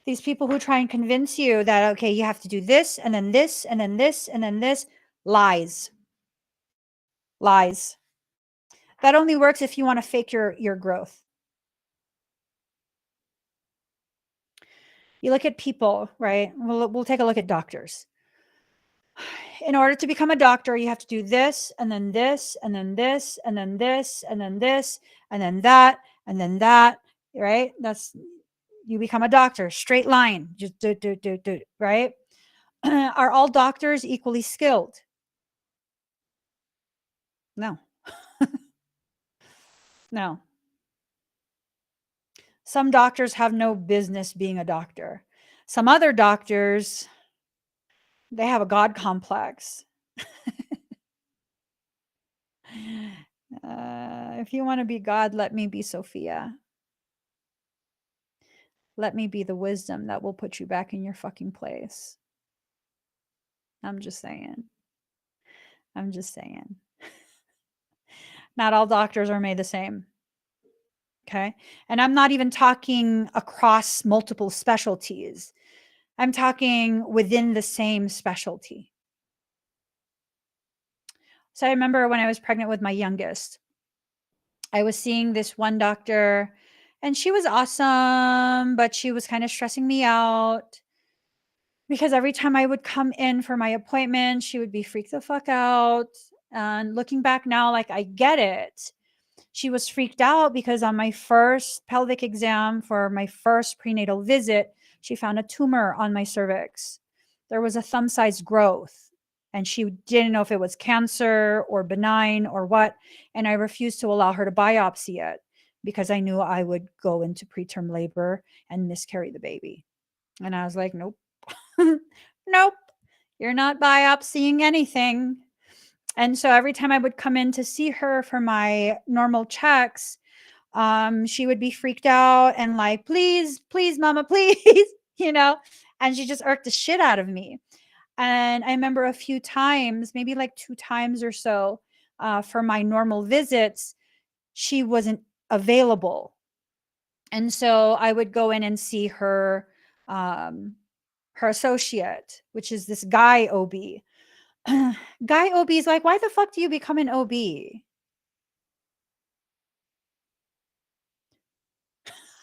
These people who try and convince you that, okay, you have to do this, and then this, and then this, and then this, lies. Lies. That only works if you want to fake your growth. You look at people, right? We'll take a look at doctors. In order to become a doctor, you have to do this, and then this, and then this, and then this, and then this, and then that, and then that. right? You become a doctor, straight line, just do, right? Are all doctors equally skilled? No. No. Some doctors have no business being a doctor. Some other doctors, they have a God complex. If you want to be God, let me be Sophia. Let me be the wisdom that will put you back in your fucking place. I'm just saying. I'm just saying. Not all doctors are made the same. Okay. And I'm not even talking across multiple specialties. I'm talking within the same specialty. So I remember when I was pregnant with my youngest, I was seeing this one doctor and she was awesome, but she was kind of stressing me out because every time I would come in for my appointment, she would be freaked the fuck out. And looking back now, like, I get it. She was freaked out because on my first pelvic exam for my first prenatal visit, she found a tumor on my cervix. There was a thumb-sized growth, and she didn't know if it was cancer or benign or what. And I refused to allow her to biopsy it because I knew I would go into preterm labor and miscarry the baby. And I was like, nope, nope, you're not biopsying anything. And so every time I would come in to see her for my normal checks, she would be freaked out and like, please, please, mama, please, and she just irked the shit out of me. And I remember a few times, maybe like 2 times or so, for my normal visits, she wasn't available. And so I would go in and see her, her associate, which is this guy OB. Guy OB is like, why the fuck do you become an OB?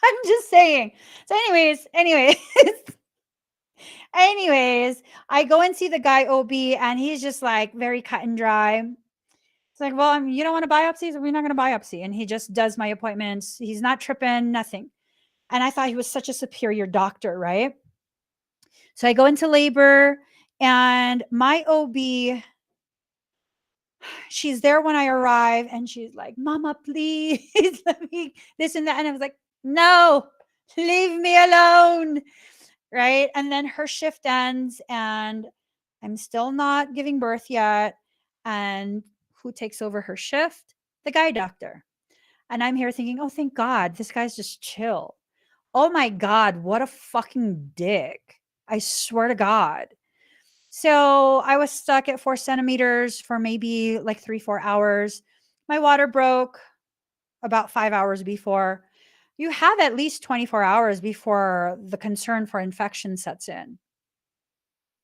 I'm just saying. So anyways, I go and see the guy OB and he's just like very cut and dry. It's like, well, you don't want to biopsy, so we're not going to biopsy. And he just does my appointments. He's not tripping, nothing. And I thought he was such a superior doctor, right? So I go into labor and my OB, she's there when I arrive and she's like, mama, please let me this and that. And I was like, no, leave me alone. Right. And then her shift ends and I'm still not giving birth yet. And who takes over her shift? The guy doctor. And I'm here thinking, oh, thank God, this guy's just chill. Oh my God, what a fucking dick. I swear to God. So I was stuck at 4 centimeters for maybe like 3-4 hours. My water broke about 5 hours before. You have at least 24 hours before the concern for infection sets in.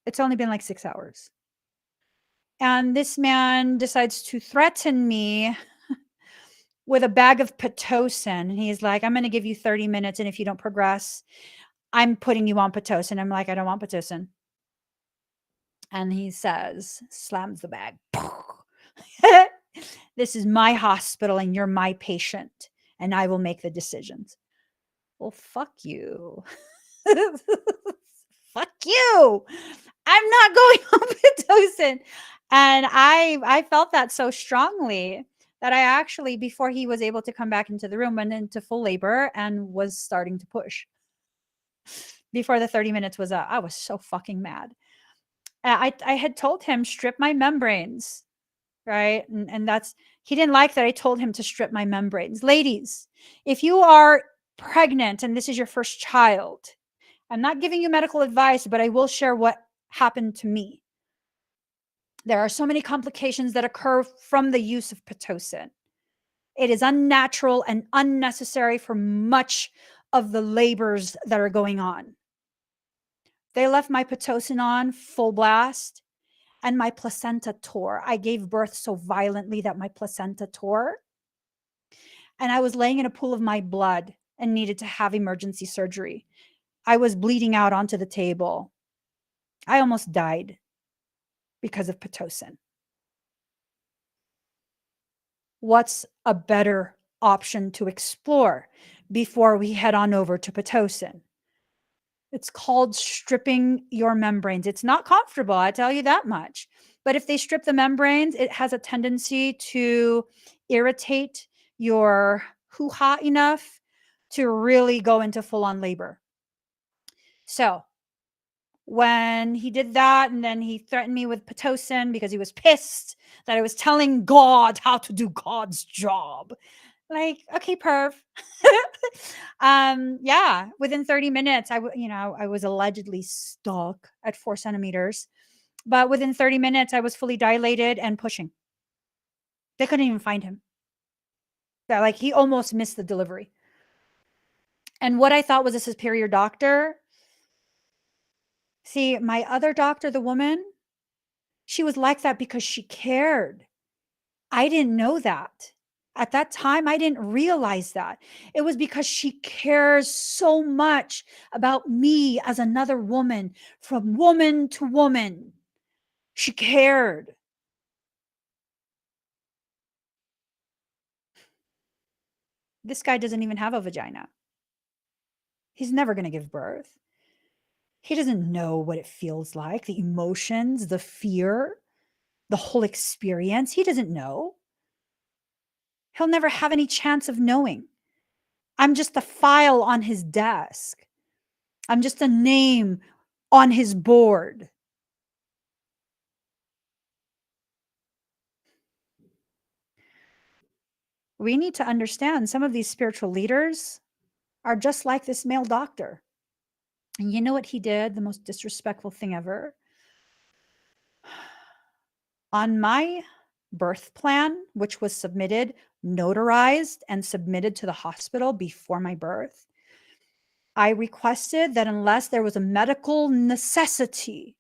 It's only been like 6 hours. And this man decides to threaten me with a bag of Pitocin. And he's like, I'm going to give you 30 minutes. And if you don't progress, I'm putting you on Pitocin. I'm like, I don't want Pitocin. And he says, slams the bag. This is my hospital and you're my patient. And I will make the decisions. Well, fuck you. Fuck you. I'm not going on Pitocin. And I felt that so strongly that I actually, before he was able to come back into the room, went into full labor and was starting to push. Before the 30 minutes was up, I was so fucking mad. I had told him, strip my membranes, right? And he didn't like that I told him to strip my membranes. Ladies, if you are pregnant and this is your first child, I'm not giving you medical advice, but I will share what happened to me. There are so many complications that occur from the use of Pitocin. It is unnatural and unnecessary for much of the labors that are going on. They left my Pitocin on full blast and my placenta tore. I gave birth so violently that my placenta tore. And I was laying in a pool of my blood and needed to have emergency surgery. I was bleeding out onto the table. I almost died because of Pitocin. What's a better option to explore? before we head on over to Pitocin. It's called stripping your membranes. It's not comfortable, I tell you that much. But if they strip the membranes, it has a tendency to irritate your hoo-ha enough to really go into full-on labor. So when he did that, and then he threatened me with Pitocin because he was pissed that I was telling God how to do God's job. Like, okay, perv. Yeah, within 30 minutes, I was allegedly stuck at 4 centimeters, but within 30 minutes, I was fully dilated and pushing. They couldn't even find him. That, like, he almost missed the delivery. And what I thought was a superior doctor. See, my other doctor, the woman, she was like that because she cared. I didn't know that. At that time, I didn't realize that. It was because she cares so much about me as another woman, from woman to woman. She cared. This guy doesn't even have a vagina. He's never going to give birth. He doesn't know what it feels like, the emotions, the fear, the whole experience. He doesn't know. He'll never have any chance of knowing. I'm just a file on his desk. I'm just a name on his board. We need to understand some of these spiritual leaders are just like this male doctor. And you know what he did? The most disrespectful thing ever. On my birth plan, which was submitted, notarized, and submitted to the hospital before my birth, I requested that unless there was a medical necessity,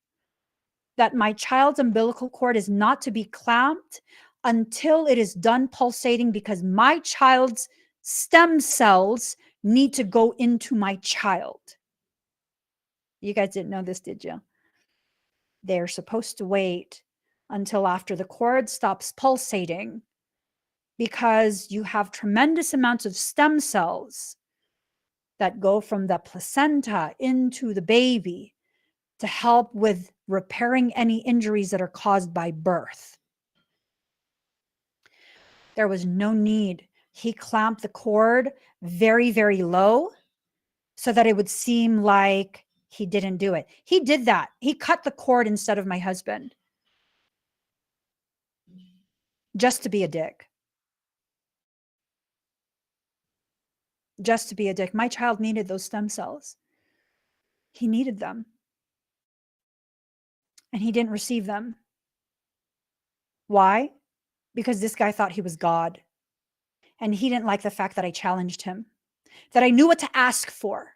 that my child's umbilical cord is not to be clamped until it is done pulsating, because my child's stem cells need to go into my child. You guys didn't know this, did you? They're supposed to wait until after the cord stops pulsating, because you have tremendous amounts of stem cells that go from the placenta into the baby to help with repairing any injuries that are caused by birth. There was no need. He clamped the cord very, very low so that it would seem like he didn't do it. He did that. He cut the cord instead of my husband, just to be a dick. Just to be a dick. My child needed those stem cells. He needed them. And he didn't receive them. Why? Because this guy thought he was God. And he didn't like the fact that I challenged him, that I knew what to ask for,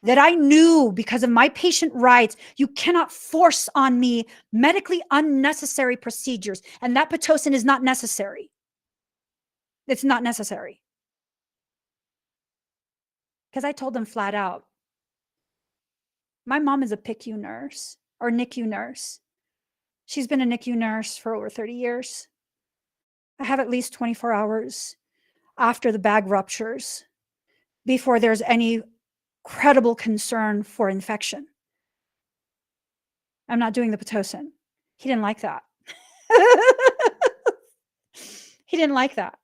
that I knew because of my patient rights, you cannot force on me medically unnecessary procedures. And that Pitocin is not necessary. It's not necessary. Because I told them flat out, my mom is a PICU nurse or NICU nurse. She's been a NICU nurse for over 30 years. I have at least 24 hours after the bag ruptures before there's any credible concern for infection. I'm not doing the Pitocin. He didn't like that. He didn't like that.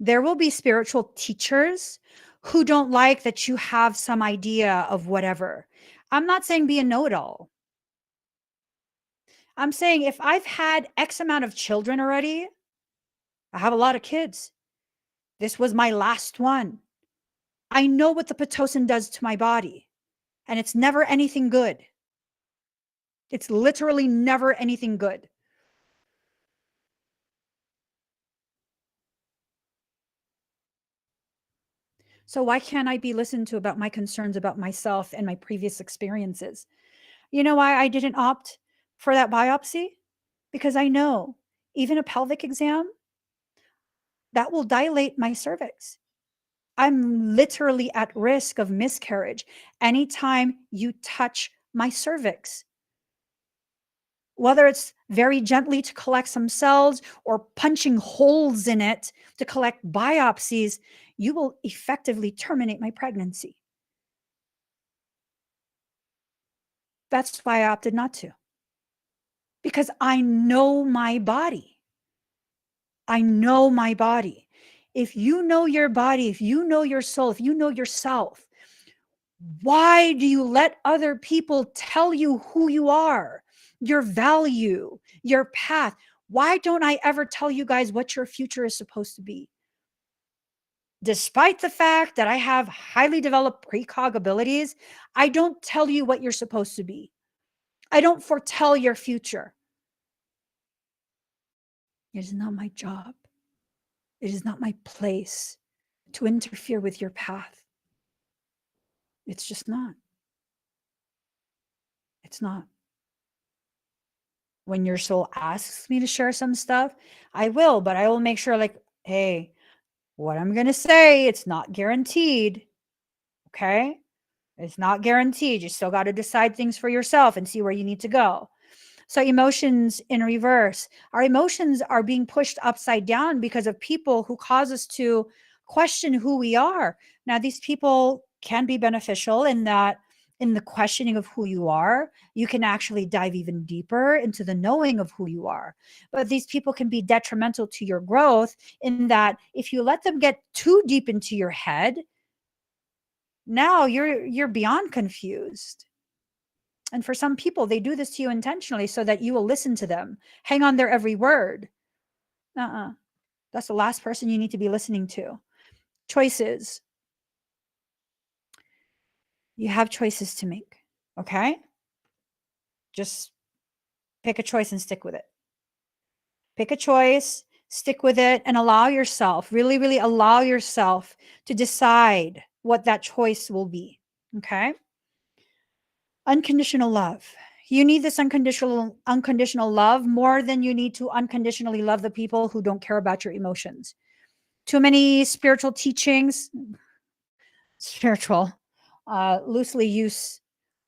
There will be spiritual teachers who don't like that you have some idea of whatever. I'm not saying be a know-it-all. I'm saying if I've had X amount of children already, I have a lot of kids. This was my last one. I know what the Pitocin does to my body, and it's never anything good. It's literally never anything good. So why can't I be listened to about my concerns about myself and my previous experiences? You know why I didn't opt for that biopsy? Because I know even a pelvic exam, that will dilate my cervix. I'm literally at risk of miscarriage anytime you touch my cervix. whether it's very gently to collect some cells or punching holes in it to collect biopsies, you will effectively terminate my pregnancy. That's why I opted not to. Because I know my body. I know my body. If you know your body, if you know your soul, if you know yourself, why do you let other people tell you who you are, your value, your path? Why don't I ever tell you guys what your future is supposed to be? Despite the fact that I have highly developed precog abilities, I don't tell you what you're supposed to be. I don't foretell your future. It is not my job. It is not my place to interfere with your path. It's just not. It's not. When your soul asks me to share some stuff, I will, but I will make sure, like, hey, what I'm going to say, it's not guaranteed. Okay? It's not guaranteed. You still got to decide things for yourself and see where you need to go. So emotions in reverse. Our emotions are being pushed upside down because of people who cause us to question who we are. Now, these people can be beneficial in that in the questioning of who you are, you can actually dive even deeper into the knowing of who you are. But these people can be detrimental to your growth in that if you let them get too deep into your head, now you're beyond confused. And for some people, they do this to you intentionally so that you will listen to them, hang on their every word. That's the last person you need to be listening to. Choices. You have choices to make. Okay? Just pick a choice and stick with it. Pick a choice, stick with it, and allow yourself, really, really allow yourself to decide what that choice will be. Okay? Unconditional love. You need this unconditional love more than you need to unconditionally love the people who don't care about your emotions. Too many spiritual teachings, spiritual, loosely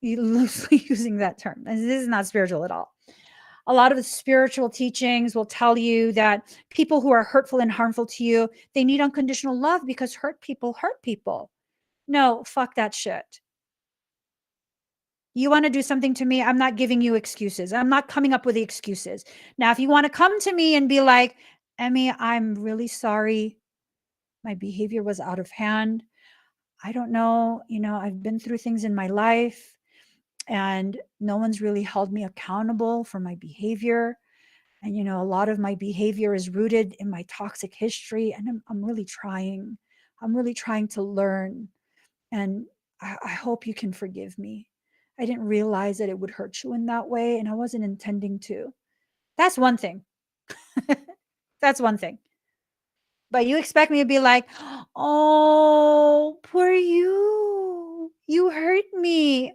using that term. This is not spiritual at all. A lot of the spiritual teachings will tell you that people who are hurtful and harmful to you, they need unconditional love because hurt people hurt people. No, fuck that shit. You want to do something to me, I'm not giving you excuses. I'm not coming up with the excuses. Now, if you want to come to me and be like, Emmy, I'm really sorry. My behavior was out of hand. I don't know. I've been through things in my life and no one's really held me accountable for my behavior. And, a lot of my behavior is rooted in my toxic history. And I'm really trying. I'm really trying to learn. And I hope you can forgive me. I didn't realize that it would hurt you in that way, and I wasn't intending to. That's one thing. That's one thing. But you expect me to be like, oh, poor you. You hurt me.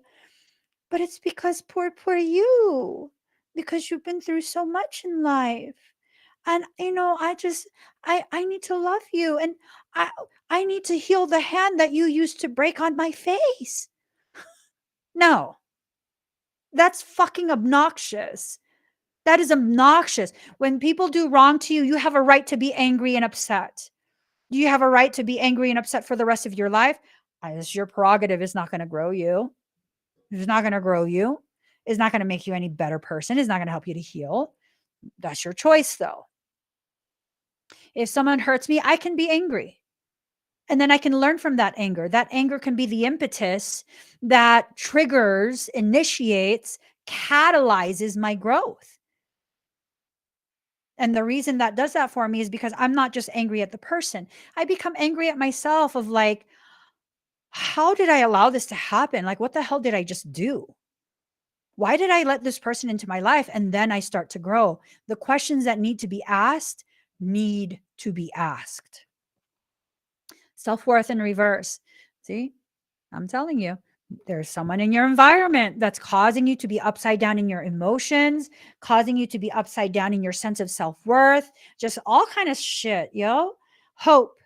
But it's because poor you. Because you've been through so much in life. And I need to love you. And I need to heal the hand that you used to break on my face. No. That's fucking obnoxious. That is obnoxious. When people do wrong to you, you have a right to be angry and upset. Do you have a right to be angry and upset for the rest of your life? It's your prerogative. It's not going to grow you. It's not going to grow you. It's not going to make you any better person. It's not going to help you to heal. That's your choice, though. If someone hurts me, I can be angry. And then I can learn from that anger. That anger can be the impetus that triggers, initiates, catalyzes my growth. And the reason that does that for me is because I'm not just angry at the person. I become angry at myself of like, how did I allow this to happen? Like, what the hell did I just do? Why did I let this person into my life? And then I start to grow. The questions that need to be asked need to be asked. Self-worth in reverse. See, I'm telling you, there's someone in your environment that's causing you to be upside down in your emotions, causing you to be upside down in your sense of self-worth, just all kind of shit, yo. Hope.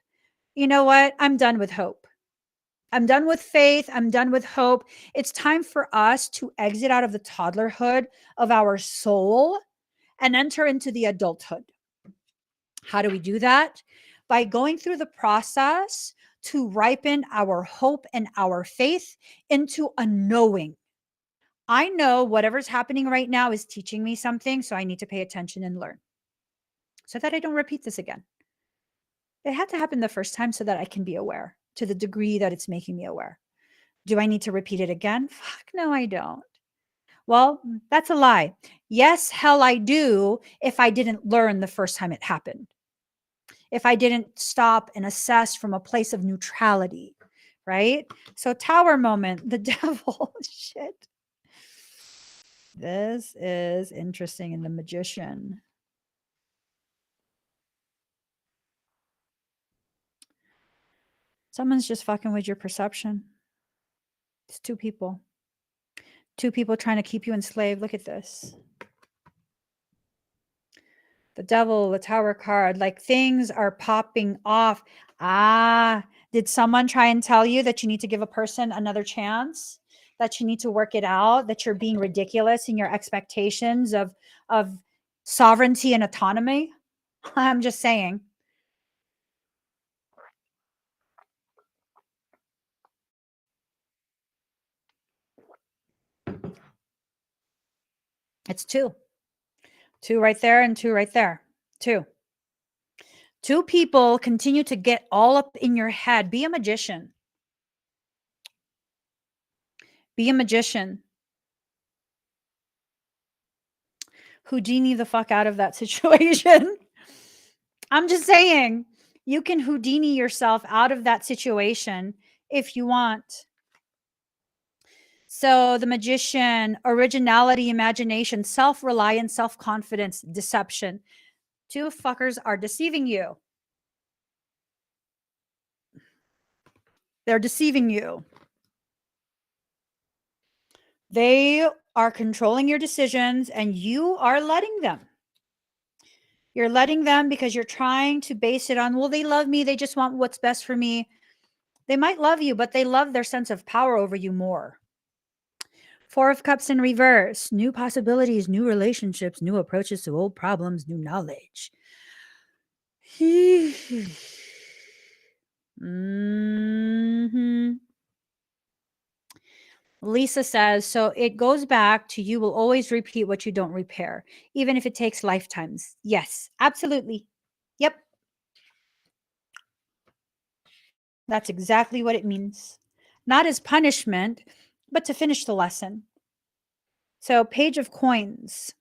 You know what? I'm done with hope. I'm done with faith. I'm done with hope. It's time for us to exit out of the toddlerhood of our soul and enter into the adulthood. How do we do that? By going through the process to ripen our hope and our faith into a knowing. I know whatever's happening right now is teaching me something, so I need to pay attention and learn so that I don't repeat this again. It had to happen the first time so that I can be aware to the degree that it's making me aware. Do I need to repeat it again? Fuck no, I don't. Well, that's a lie. Yes, hell, I do if I didn't learn the first time it happened. If I didn't stop and assess from a place of neutrality, right? So, tower moment, the devil, shit. This is interesting in the Magician. Someone's just fucking with your perception. It's two people. Two people trying to keep you enslaved. Look at this. The devil, the tower card, like things are popping off. Did someone try and tell you that you need to give a person another chance? That you need to work it out? That you're being ridiculous in your expectations of sovereignty and autonomy? I'm just saying. It's two. Two right there and two right there. Two. Two people continue to get all up in your head. Be a magician. Be a magician. Houdini the fuck out of that situation. I'm just saying, you can Houdini yourself out of that situation if you want. So the Magician, originality, imagination, self-reliance, self-confidence, deception. Two fuckers are deceiving you. They're deceiving you. They are controlling your decisions and you are letting them. You're letting them because you're trying to base it on, well, they love me. They just want what's best for me. They might love you, but they love their sense of power over you more. Four of Cups in reverse. New possibilities, new relationships, new approaches to old problems, new knowledge. Lisa says, so it goes back to you will always repeat what you don't repair, even if it takes lifetimes. Yes, absolutely. Yep. That's exactly what it means. Not as punishment, but to finish the lesson. So, Page of Coins.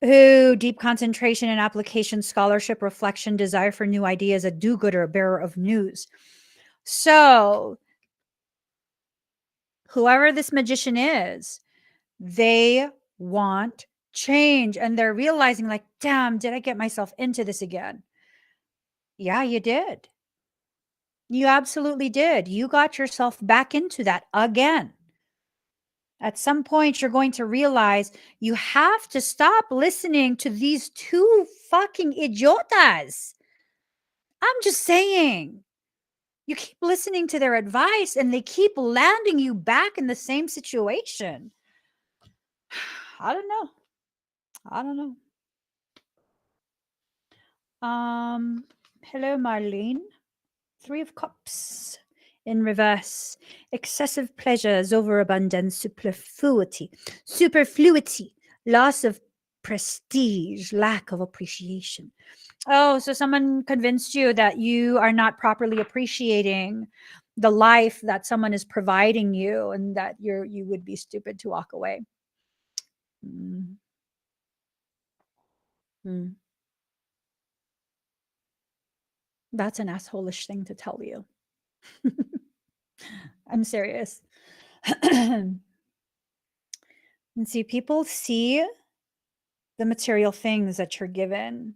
Ooh, deep concentration and application, scholarship, reflection, desire for new ideas, a do-gooder, a bearer of news. So, whoever this magician is, they want change and they're realizing like, damn, did I get myself into this again? Yeah, you did. You absolutely did. You got yourself back into that again. At some point, you're going to realize you have to stop listening to these two fucking idiotas. I'm just saying. You keep listening to their advice and they keep landing you back in the same situation. I don't know. Hello, Marlene. Three of Cups in reverse. Excessive pleasures, overabundance, superfluity, loss of prestige, lack of appreciation. Oh, so someone convinced you that you are not properly appreciating the life that someone is providing you and that you would be stupid to walk away. That's an asshole-ish thing to tell you. I'm serious. And see, people see the material things that you're given,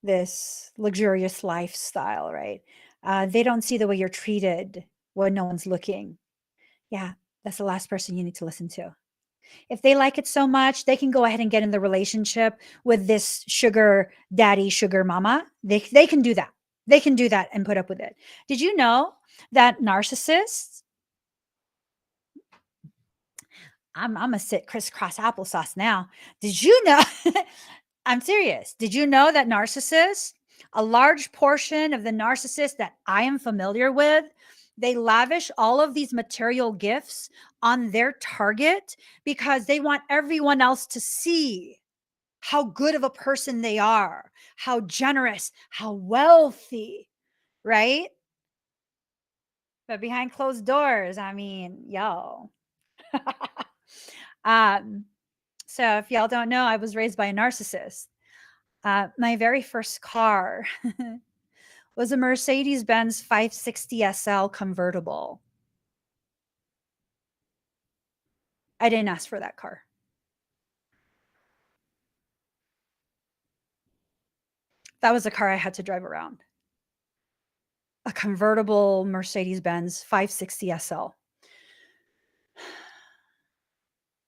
this luxurious lifestyle, right? They don't see the way you're treated when no one's looking. Yeah, that's the last person you need to listen to. If they like it so much, they can go ahead and get in the relationship with this sugar daddy, sugar mama. They can do that. They can do that and put up with it. Did you know That narcissist, I'm gonna sit crisscross applesauce now. Did you know? I'm serious. Did you know that narcissists, a large portion of the narcissists that I am familiar with, they lavish all of these material gifts on their target because they want everyone else to see how good of a person they are, how generous, how wealthy, right? But behind closed doors, I mean, yo. um, so if y'all don't know, I was raised by a narcissist. My very first car was a Mercedes-Benz 560 SL convertible. I didn't ask for that car. That was the car I had to drive around. A convertible Mercedes-Benz 560 SL.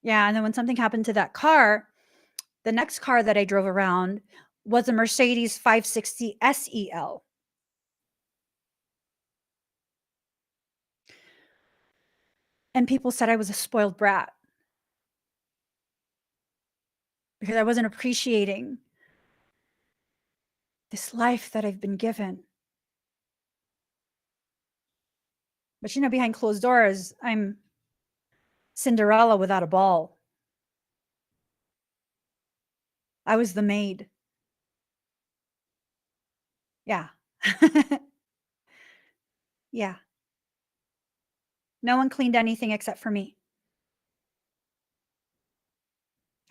Yeah, and then when something happened to that car, the next car that I drove around was a Mercedes 560 SEL. And people said I was a spoiled brat because I wasn't appreciating this life that I've been given. But you know, behind closed doors, I'm Cinderella without a ball. I was the maid. Yeah. Yeah. No one cleaned anything except for me.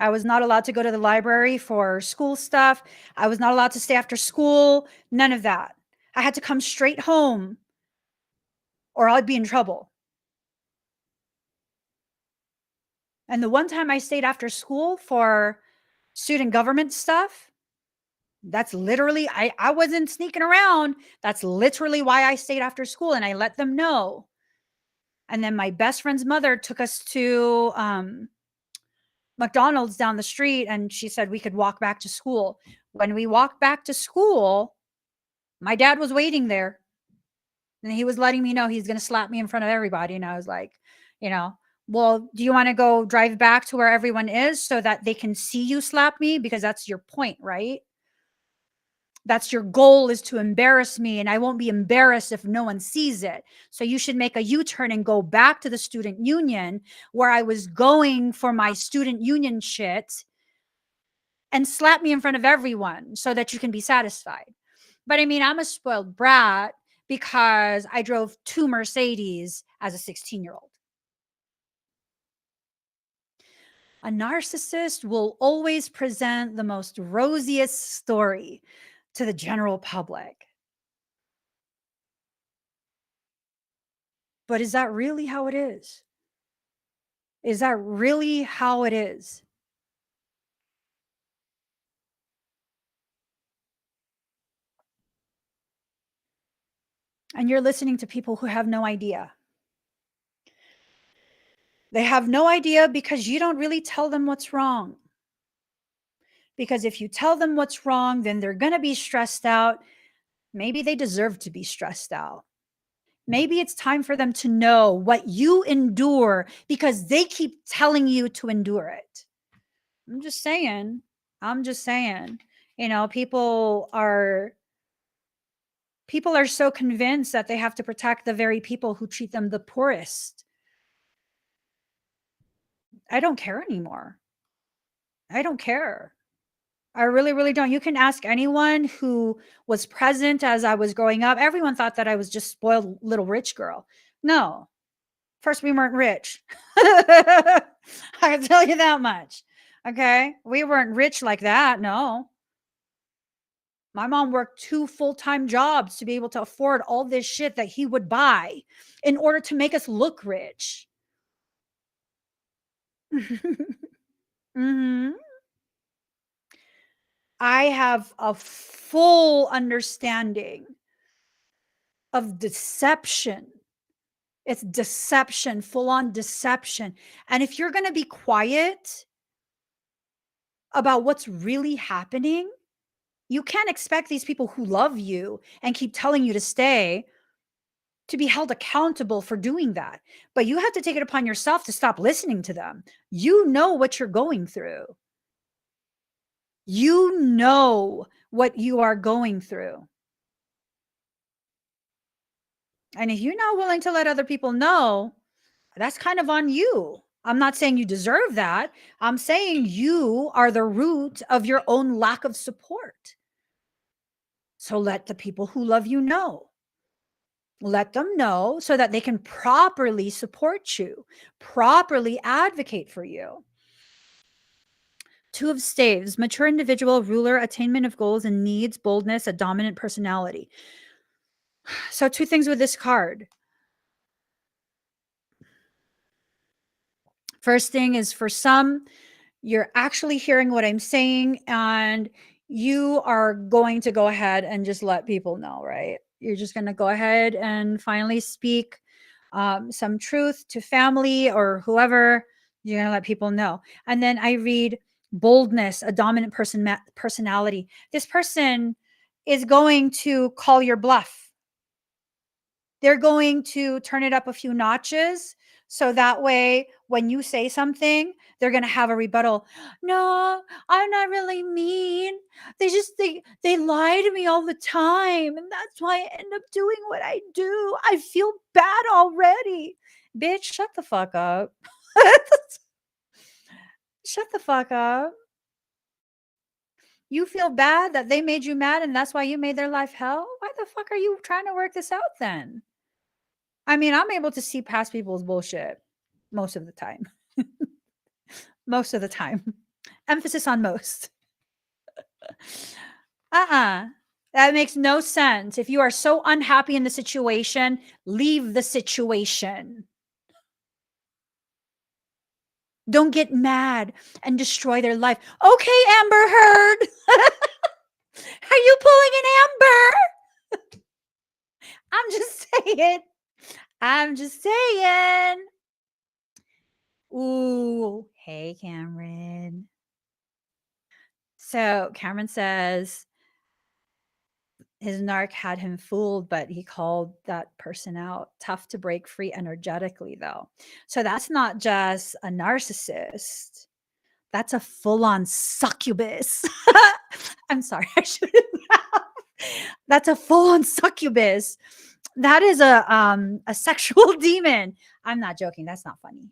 I was not allowed to go to the library for school stuff. I was not allowed to stay after school. None of that. I had to come straight home or I'd be in trouble. And the one time I stayed after school for student government stuff, that's literally, I wasn't sneaking around. That's literally why I stayed after school and I let them know. And then my best friend's mother took us to McDonald's down the street and she said we could walk back to school. When we walked back to school, my dad was waiting there and he was letting me know he's going to slap me in front of everybody. And I was like, you know, well, do you want to go drive back to where everyone is so that they can see you slap me? Because that's your point, right? That's your goal, is to embarrass me, and I won't be embarrassed if no one sees it. So you should make a U-turn and go back to the student union where I was going for my student union shit and slap me in front of everyone so that you can be satisfied. But I mean, I'm a spoiled brat because I drove 2 Mercedes as a 16-year-old. A narcissist will always present the most rosiest story to the general public. But is that really how it is? Is that really how it is? And you're listening to people who have no idea. They have no idea because you don't really tell them what's wrong. Because if you tell them what's wrong, then they're going to be stressed out. Maybe they deserve to be stressed out. Maybe it's time for them to know what you endure because they keep telling you to endure it. I'm just saying. I'm just saying. You know, people are so convinced that they have to protect the very people who treat them the poorest. I don't care anymore. I don't care. I really, really don't. You can ask anyone who was present as I was growing up. Everyone thought that I was just spoiled little rich girl. No. First, we weren't rich. I can tell you that much. Okay? We weren't rich like that. No. My mom worked 2 full-time jobs to be able to afford all this shit that he would buy in order to make us look rich. Mhm. I have a full understanding of deception. It's deception, full-on deception. And if you're going to be quiet about what's really happening, you can't expect these people who love you and keep telling you to stay to be held accountable for doing that. But you have to take it upon yourself to stop listening to them. You know what you're going through. You know what you are going through. And if you're not willing to let other people know, that's kind of on you. I'm not saying you deserve that. I'm saying you are the root of your own lack of support. So let the people who love you know. Let them know so that they can properly support you, properly advocate for you. Two of Staves, mature individual, ruler, attainment of goals and needs, boldness, a dominant personality. So two things with this card. First thing is, for some, you're actually hearing what I'm saying and you are going to go ahead and just let people know, right? You're just going to go ahead and finally speak some truth to family or whoever. You're going to let people know. And then I read boldness, a dominant personality. This person is going to call your bluff. They're going to turn it up a few notches. So that way, when you say something, they're going to have a rebuttal. No, I'm not really mean. They lie to me all the time. And that's why I end up doing what I do. I feel bad already. Bitch, shut the fuck up. Shut the fuck up. You feel bad that they made you mad and that's why you made their life hell? Why the fuck are you trying to work this out then? I mean, I'm able to see past people's bullshit most of the time. Most of the time. Emphasis on most. That makes no sense. If you are so unhappy in the situation, leave the situation. Don't get mad and destroy their life. Okay, Amber Heard. Are you pulling an Amber? I'm just saying. I'm just saying. Ooh, hey, Cameron. So Cameron says his narc had him fooled, but he called that person out. Tough to break free energetically, though. So that's not just a narcissist. That's a full-on succubus. I'm sorry, I shouldn't laugh. That's a full-on succubus. That is a sexual demon. I'm not joking. That's not funny.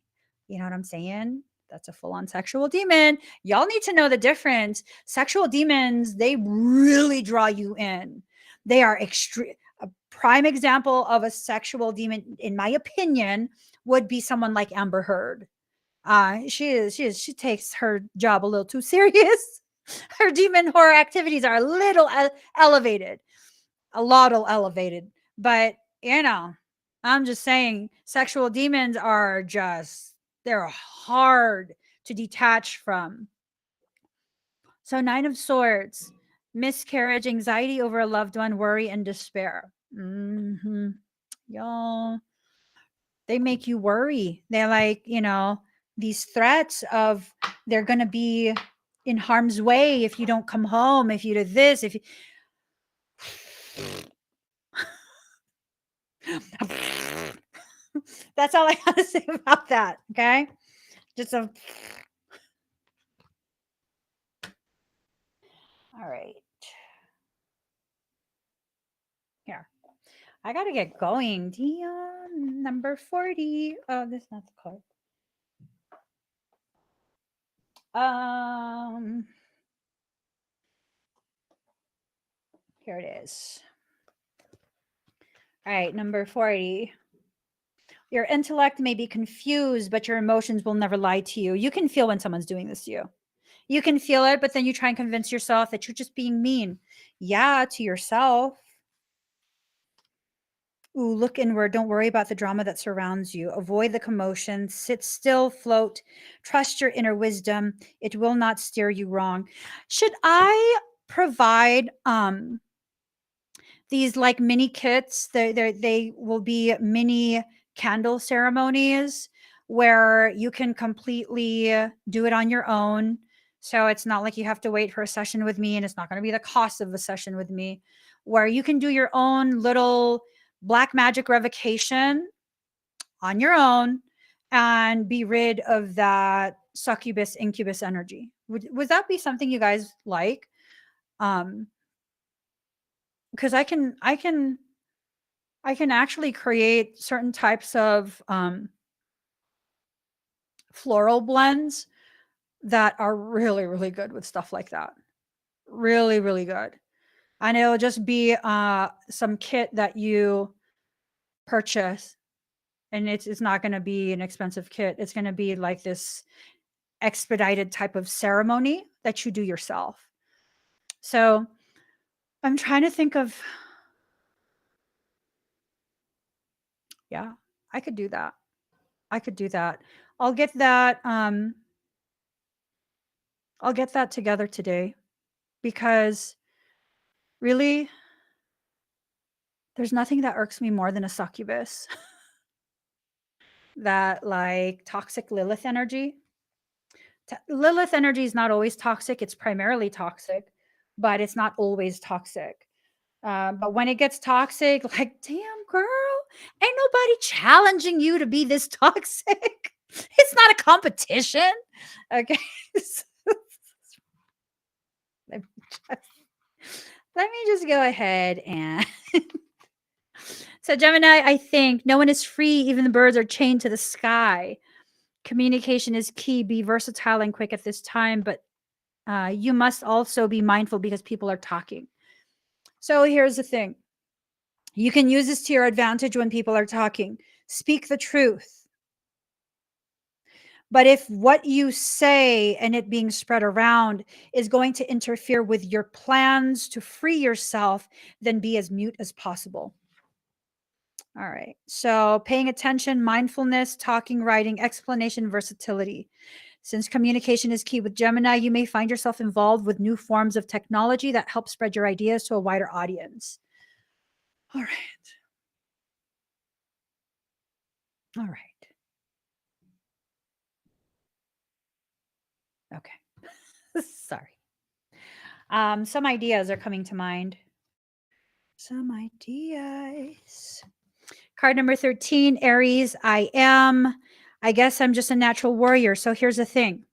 You know what I'm saying? That's a full-on sexual demon. Y'all need to know the difference. Sexual demons, they really draw you in. They are extreme. A prime example of a sexual demon, in my opinion, would be someone like Amber Heard. She takes her job a little too serious. Her demon horror activities are a little elevated, but I'm just saying sexual demons are they're hard to detach from. So 9 of Swords, miscarriage, anxiety over a loved one, worry and despair. Y'all, they make you worry. They're like, these threats of they're going to be in harm's way if you don't come home, if you do this, if you... That's all I got to say about that. Okay. Just all right. Here. I got to get going. Dion, number 40. Oh, this is not the card. Here it is. All right, number 40. Your intellect may be confused, but your emotions will never lie to you. You can feel when someone's doing this to you. You can feel it, but then you try and convince yourself that you're just being mean. Yeah, to yourself. Ooh, look inward. Don't worry about the drama that surrounds you. Avoid the commotion. Sit still, float. Trust your inner wisdom. It will not steer you wrong. Should I provide these like mini kits? They will be mini candle ceremonies where you can completely do it on your own. So it's not like you have to wait for a session with me, and it's not going to be the cost of a session with me, where you can do your own little black magic revocation on your own and be rid of that succubus incubus energy. Would that be something you guys like? Because I can actually create certain types of floral blends that are really, really good with stuff like that. Really, really good. And it'll just be some kit that you purchase, and it's not going to be an expensive kit. It's going to be like this expedited type of ceremony that you do yourself. So I'm trying to think of, yeah, I could do that. I could do that. I'll get that. I'll get that together today, because really, there's nothing that irks me more than a succubus. That like toxic Lilith energy. Lilith energy is not always toxic. It's primarily toxic, but it's not always toxic. But when it gets toxic, like, damn, girl, ain't nobody challenging you to be this toxic. It's not a competition. Okay. let, me let me just go ahead and. So, Gemini, I think no one is free. Even the birds are chained to the sky. Communication is key. Be versatile and quick at this time, but you must also be mindful because people are talking. So here's the thing. You can use this to your advantage when people are talking. Speak the truth. But if what you say and it being spread around is going to interfere with your plans to free yourself, then be as mute as possible. All right. So paying attention, mindfulness, talking, writing, explanation, versatility. Since communication is key with Gemini, you may find yourself involved with new forms of technology that help spread your ideas to a wider audience. All right. All right. Okay. Sorry. Some ideas are coming to mind. Some ideas. Card number 13, Aries. I guess I'm just a natural warrior. So here's the thing.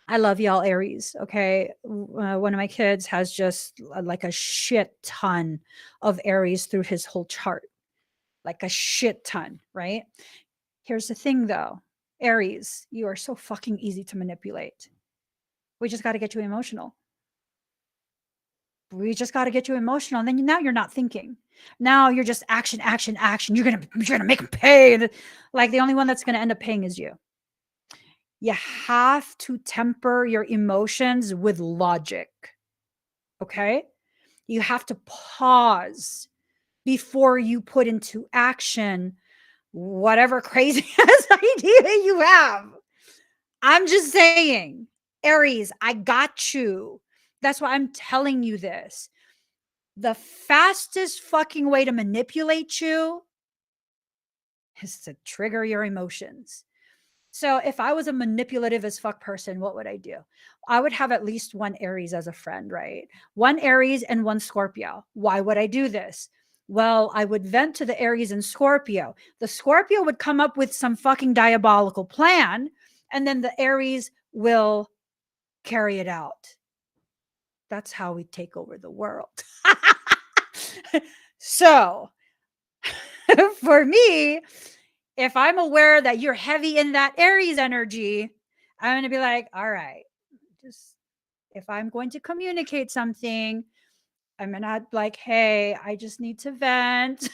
I love y'all, Aries. Okay. One of my kids has just like a shit ton of Aries through his whole chart. Like a shit ton, right? Here's the thing though. Aries, you are so fucking easy to manipulate. We just got to get you emotional. We just got to get you emotional. And then now you're not thinking. Now you're just action, action, action. You're gonna make them pay. And like the only one that's gonna end up paying is you. You have to temper your emotions with logic. Okay? You have to pause before you put into action whatever crazy ass idea you have. I'm just saying, Aries, I got you. That's why I'm telling you this. The fastest fucking way to manipulate you is to trigger your emotions. So if I was a manipulative as fuck person, what would I do? I would have at least one Aries as a friend, right? One Aries and one Scorpio. Why would I do this? Well, I would vent to the Aries and Scorpio. The Scorpio would come up with some fucking diabolical plan, and then the Aries will carry it out. That's how we take over the world. So for me, if I'm aware that you're heavy in that Aries energy, I'm going to be like, all right, just if I'm going to communicate something, I'm not like, hey, I just need to vent.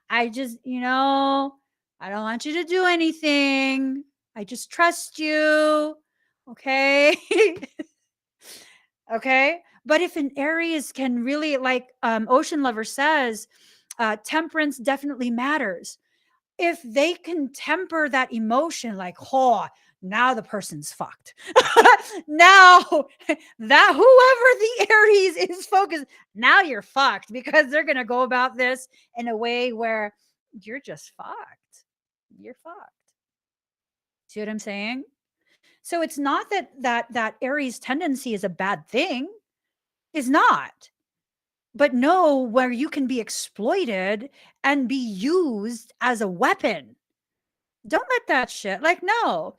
I just, I don't want you to do anything. I just trust you. Okay. Okay. But if an Aries can really, like Ocean Lover says, temperance definitely matters. If they can temper that emotion, like, oh, now the person's fucked. Now that whoever the Aries is focused, now you're fucked, because they're going to go about this in a way where you're just fucked. You're fucked. See what I'm saying? So it's not that Aries tendency is a bad thing. It's not. but know where you can be exploited and be used as a weapon. Don't let that shit, like, no.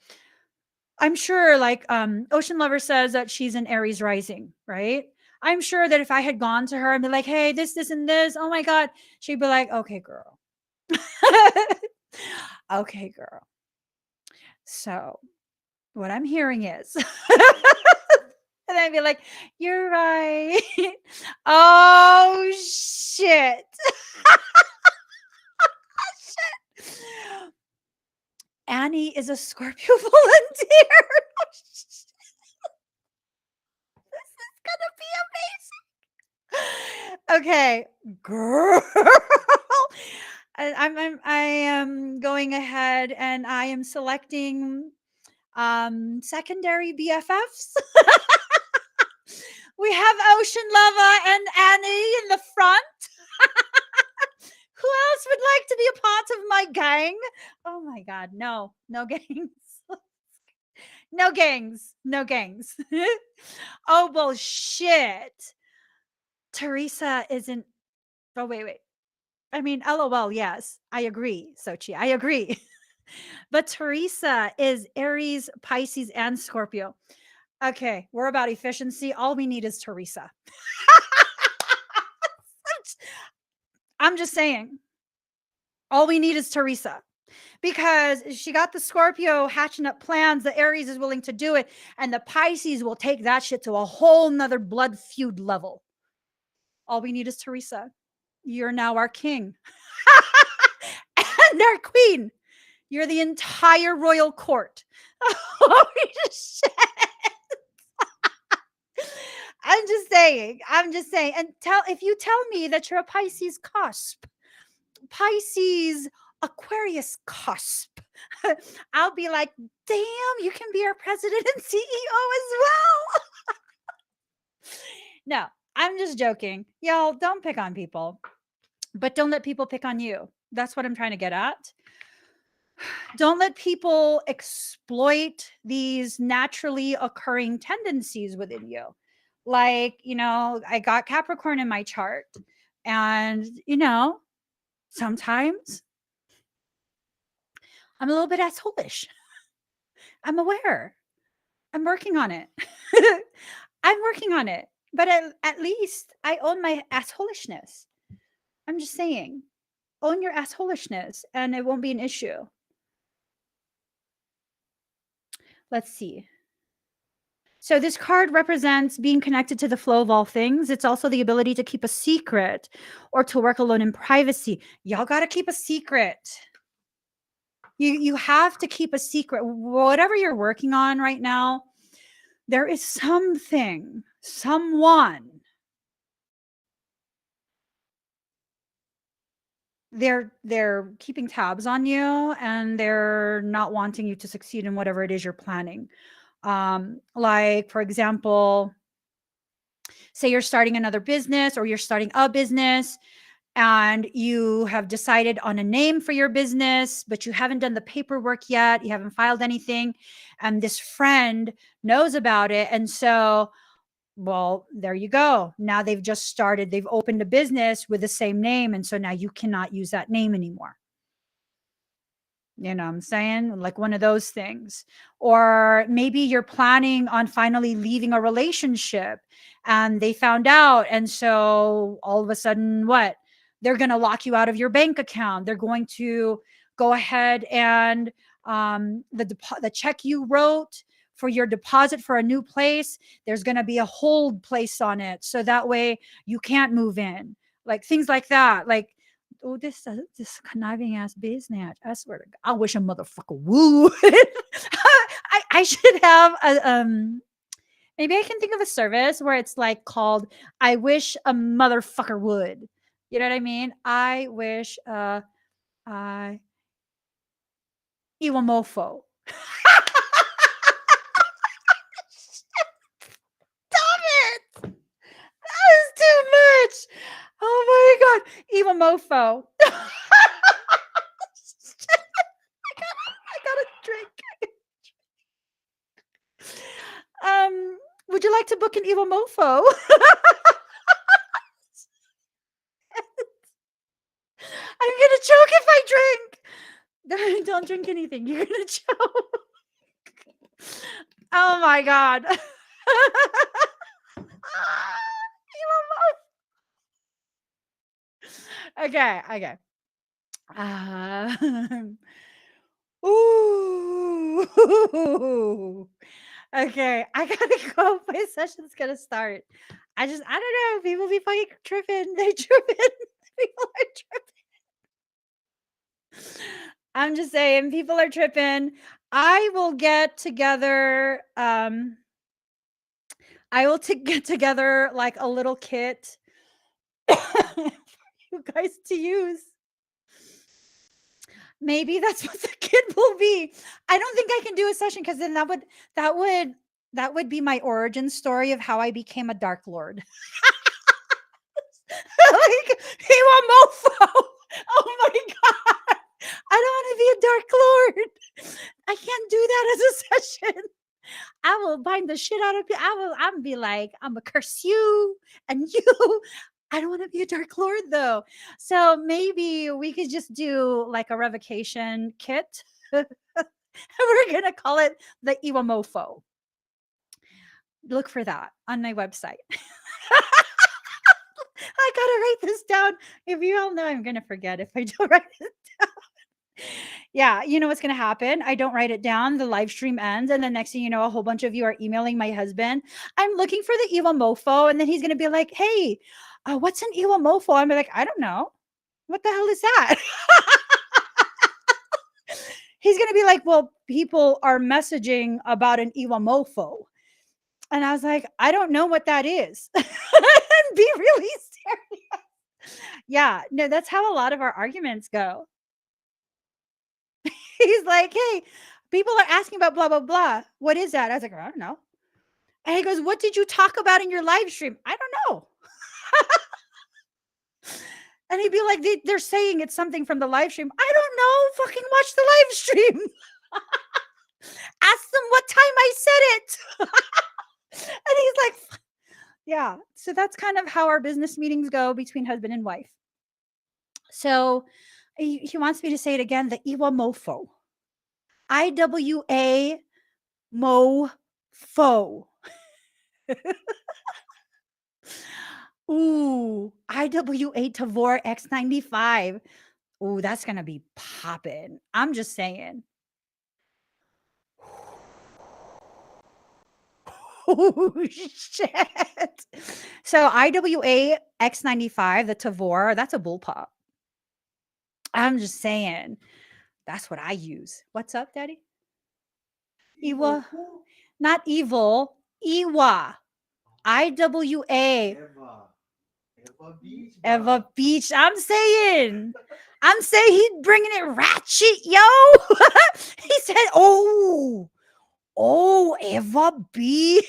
I'm sure, like, Ocean Lover says that she's an Aries rising, right? I'm sure that if I had gone to her and be like, hey, this, and this, oh my God, she'd be like, okay, girl. Okay, girl. So what I'm hearing is, and I'd be like, you're right. Oh, shit. Shit. Annie is a Scorpio volunteer. This is gonna be amazing. Okay, girl. I am going ahead and I am selecting secondary BFFs. We have Ocean Lover and Annie in the front. Who else would like to be a part of my gang? Oh my God, no gangs. No gangs. No gangs. Oh, bullshit. Teresa isn't. Oh, wait. I mean, LOL, yes. I agree, Sochi. I agree. But Teresa is Aries, Pisces, and Scorpio. Okay, we're about efficiency. All we need is Teresa. I'm just saying. All we need is Teresa. Because she got the Scorpio hatching up plans, the Aries is willing to do it, and the Pisces will take that shit to a whole nother blood feud level. All we need is Teresa. You're now our king and our queen. You're the entire royal court. Holy shit. I'm just saying. And if you tell me that you're a Pisces cusp, Pisces Aquarius cusp, I'll be like, damn, you can be our president and CEO as well. No, I'm just joking. Y'all, don't pick on people, but don't let people pick on you. That's what I'm trying to get at. Don't let people exploit these naturally occurring tendencies within you. Like, I got Capricorn in my chart, and, sometimes I'm a little bit assholeish. I'm aware. I'm working on it. I'm working on it. But at least I own my assholishness. I'm just saying, own your assholishness and it won't be an issue. Let's see. So this card represents being connected to the flow of all things. It's also the ability to keep a secret or to work alone in privacy. Y'all got to keep a secret. You have to keep a secret. Whatever you're working on right now, there is someone, they're keeping tabs on you and they're not wanting you to succeed in whatever it is you're planning. Like, for example, say you're starting another business or you're starting a business and you have decided on a name for your business, but you haven't done the paperwork yet. You haven't filed anything. And this friend knows about it. And so, well, there you go. Now they've just started, they've opened a business with the same name. And so now you cannot use that name anymore. You know what I'm saying? Like one of those things. Or maybe you're planning on finally leaving a relationship and they found out. And so all of a sudden, what? They're going to lock you out of your bank account. They're going to go ahead and the check you wrote for your deposit for a new place, there's going to be a hold place on it. So that way you can't move in. Like things like that. Like, oh, this conniving ass business. I swear to God, I wish a motherfucker would. I should have a maybe I can think of a service where it's like called I wish a motherfucker would. You know what I mean? I wish I Iwamofo. Stop it! That is too much. Oh my God. Iwamofo. I got a drink. Would you like to book an Evil Mofo? Don't drink anything. You're gonna choke. Oh my god. Okay, okay. Ooh. Okay, I gotta go. My session's gonna start. I don't know. People be fucking tripping. They're tripping. People are tripping. I'm just saying, people are tripping. I will get together. I will get together like a little kit for you guys to use. Maybe that's what the kit will be. I don't think I can do a session because then that would be my origin story of how I became a Dark Lord. Like he will mofo. Oh my god. I don't want to be a Dark Lord. I can't do that as a session. I will bind the shit out of you. I'm be like, I'm gonna curse you and you. I don't want to be a Dark Lord though. So maybe we could just do like a revocation kit. We're gonna call it the Iwamofo. Look for that on my website. I gotta write this down. If you all know, I'm gonna forget if I don't write it down. Yeah, you know what's gonna happen? I don't write it down. The live stream ends, and the next thing you know, a whole bunch of you are emailing my husband. I'm looking for the Iwamofo, and then he's gonna be like, "Hey, what's an Iwamofo?" I'm like, "I don't know. What the hell is that?" He's gonna be like, "Well, people are messaging about an Iwamofo," and I was like, "I don't know what that is." And be really serious. Yeah, no, that's how a lot of our arguments go. He's like, "Hey, people are asking about blah, blah, blah. What is that?" I was like, "I don't know." And he goes, "What did you talk about in your live stream?" "I don't know." And he'd be like, they're saying it's something from the live stream. "I don't know. Fucking watch the live stream." Ask them what time I said it. And he's like, yeah. So that's kind of how our business meetings go between husband and wife. So he wants me to say it again, the Iwamofo. IWA Mofo. Ooh, IWA Tavor X95. Ooh, that's gonna be popping. I'm just saying. Oh shit. So IWA X95, the Tavor, that's a bullpup. I'm just saying. That's what I use. What's up, Daddy? Iwa. Not evil. Iwa. IWA. Eva Beach. I'm saying he's bringing it ratchet, yo. He said, oh, Eva Beach.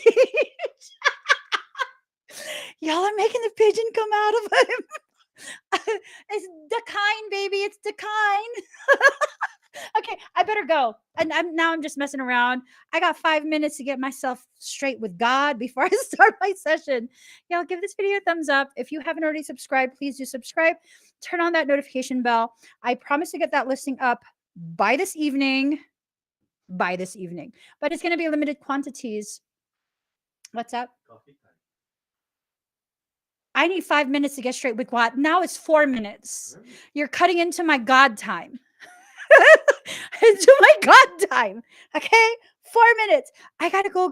Y'all are making the pigeon come out of him. It's Dakine, baby. It's Dakine. Okay, I better go. And I'm just messing around. I got 5 minutes to get myself straight with God before I start my session. Y'all give this video a thumbs up. If you haven't already subscribed, please do subscribe. Turn on that notification bell. I promise to get that listing up by this evening. But it's going to be limited quantities. What's up? Coffee time. I need 5 minutes to get straight with God. Now it's 4 minutes. Really? You're cutting into my God time. Into my God time. Okay? 4 minutes. I gotta go.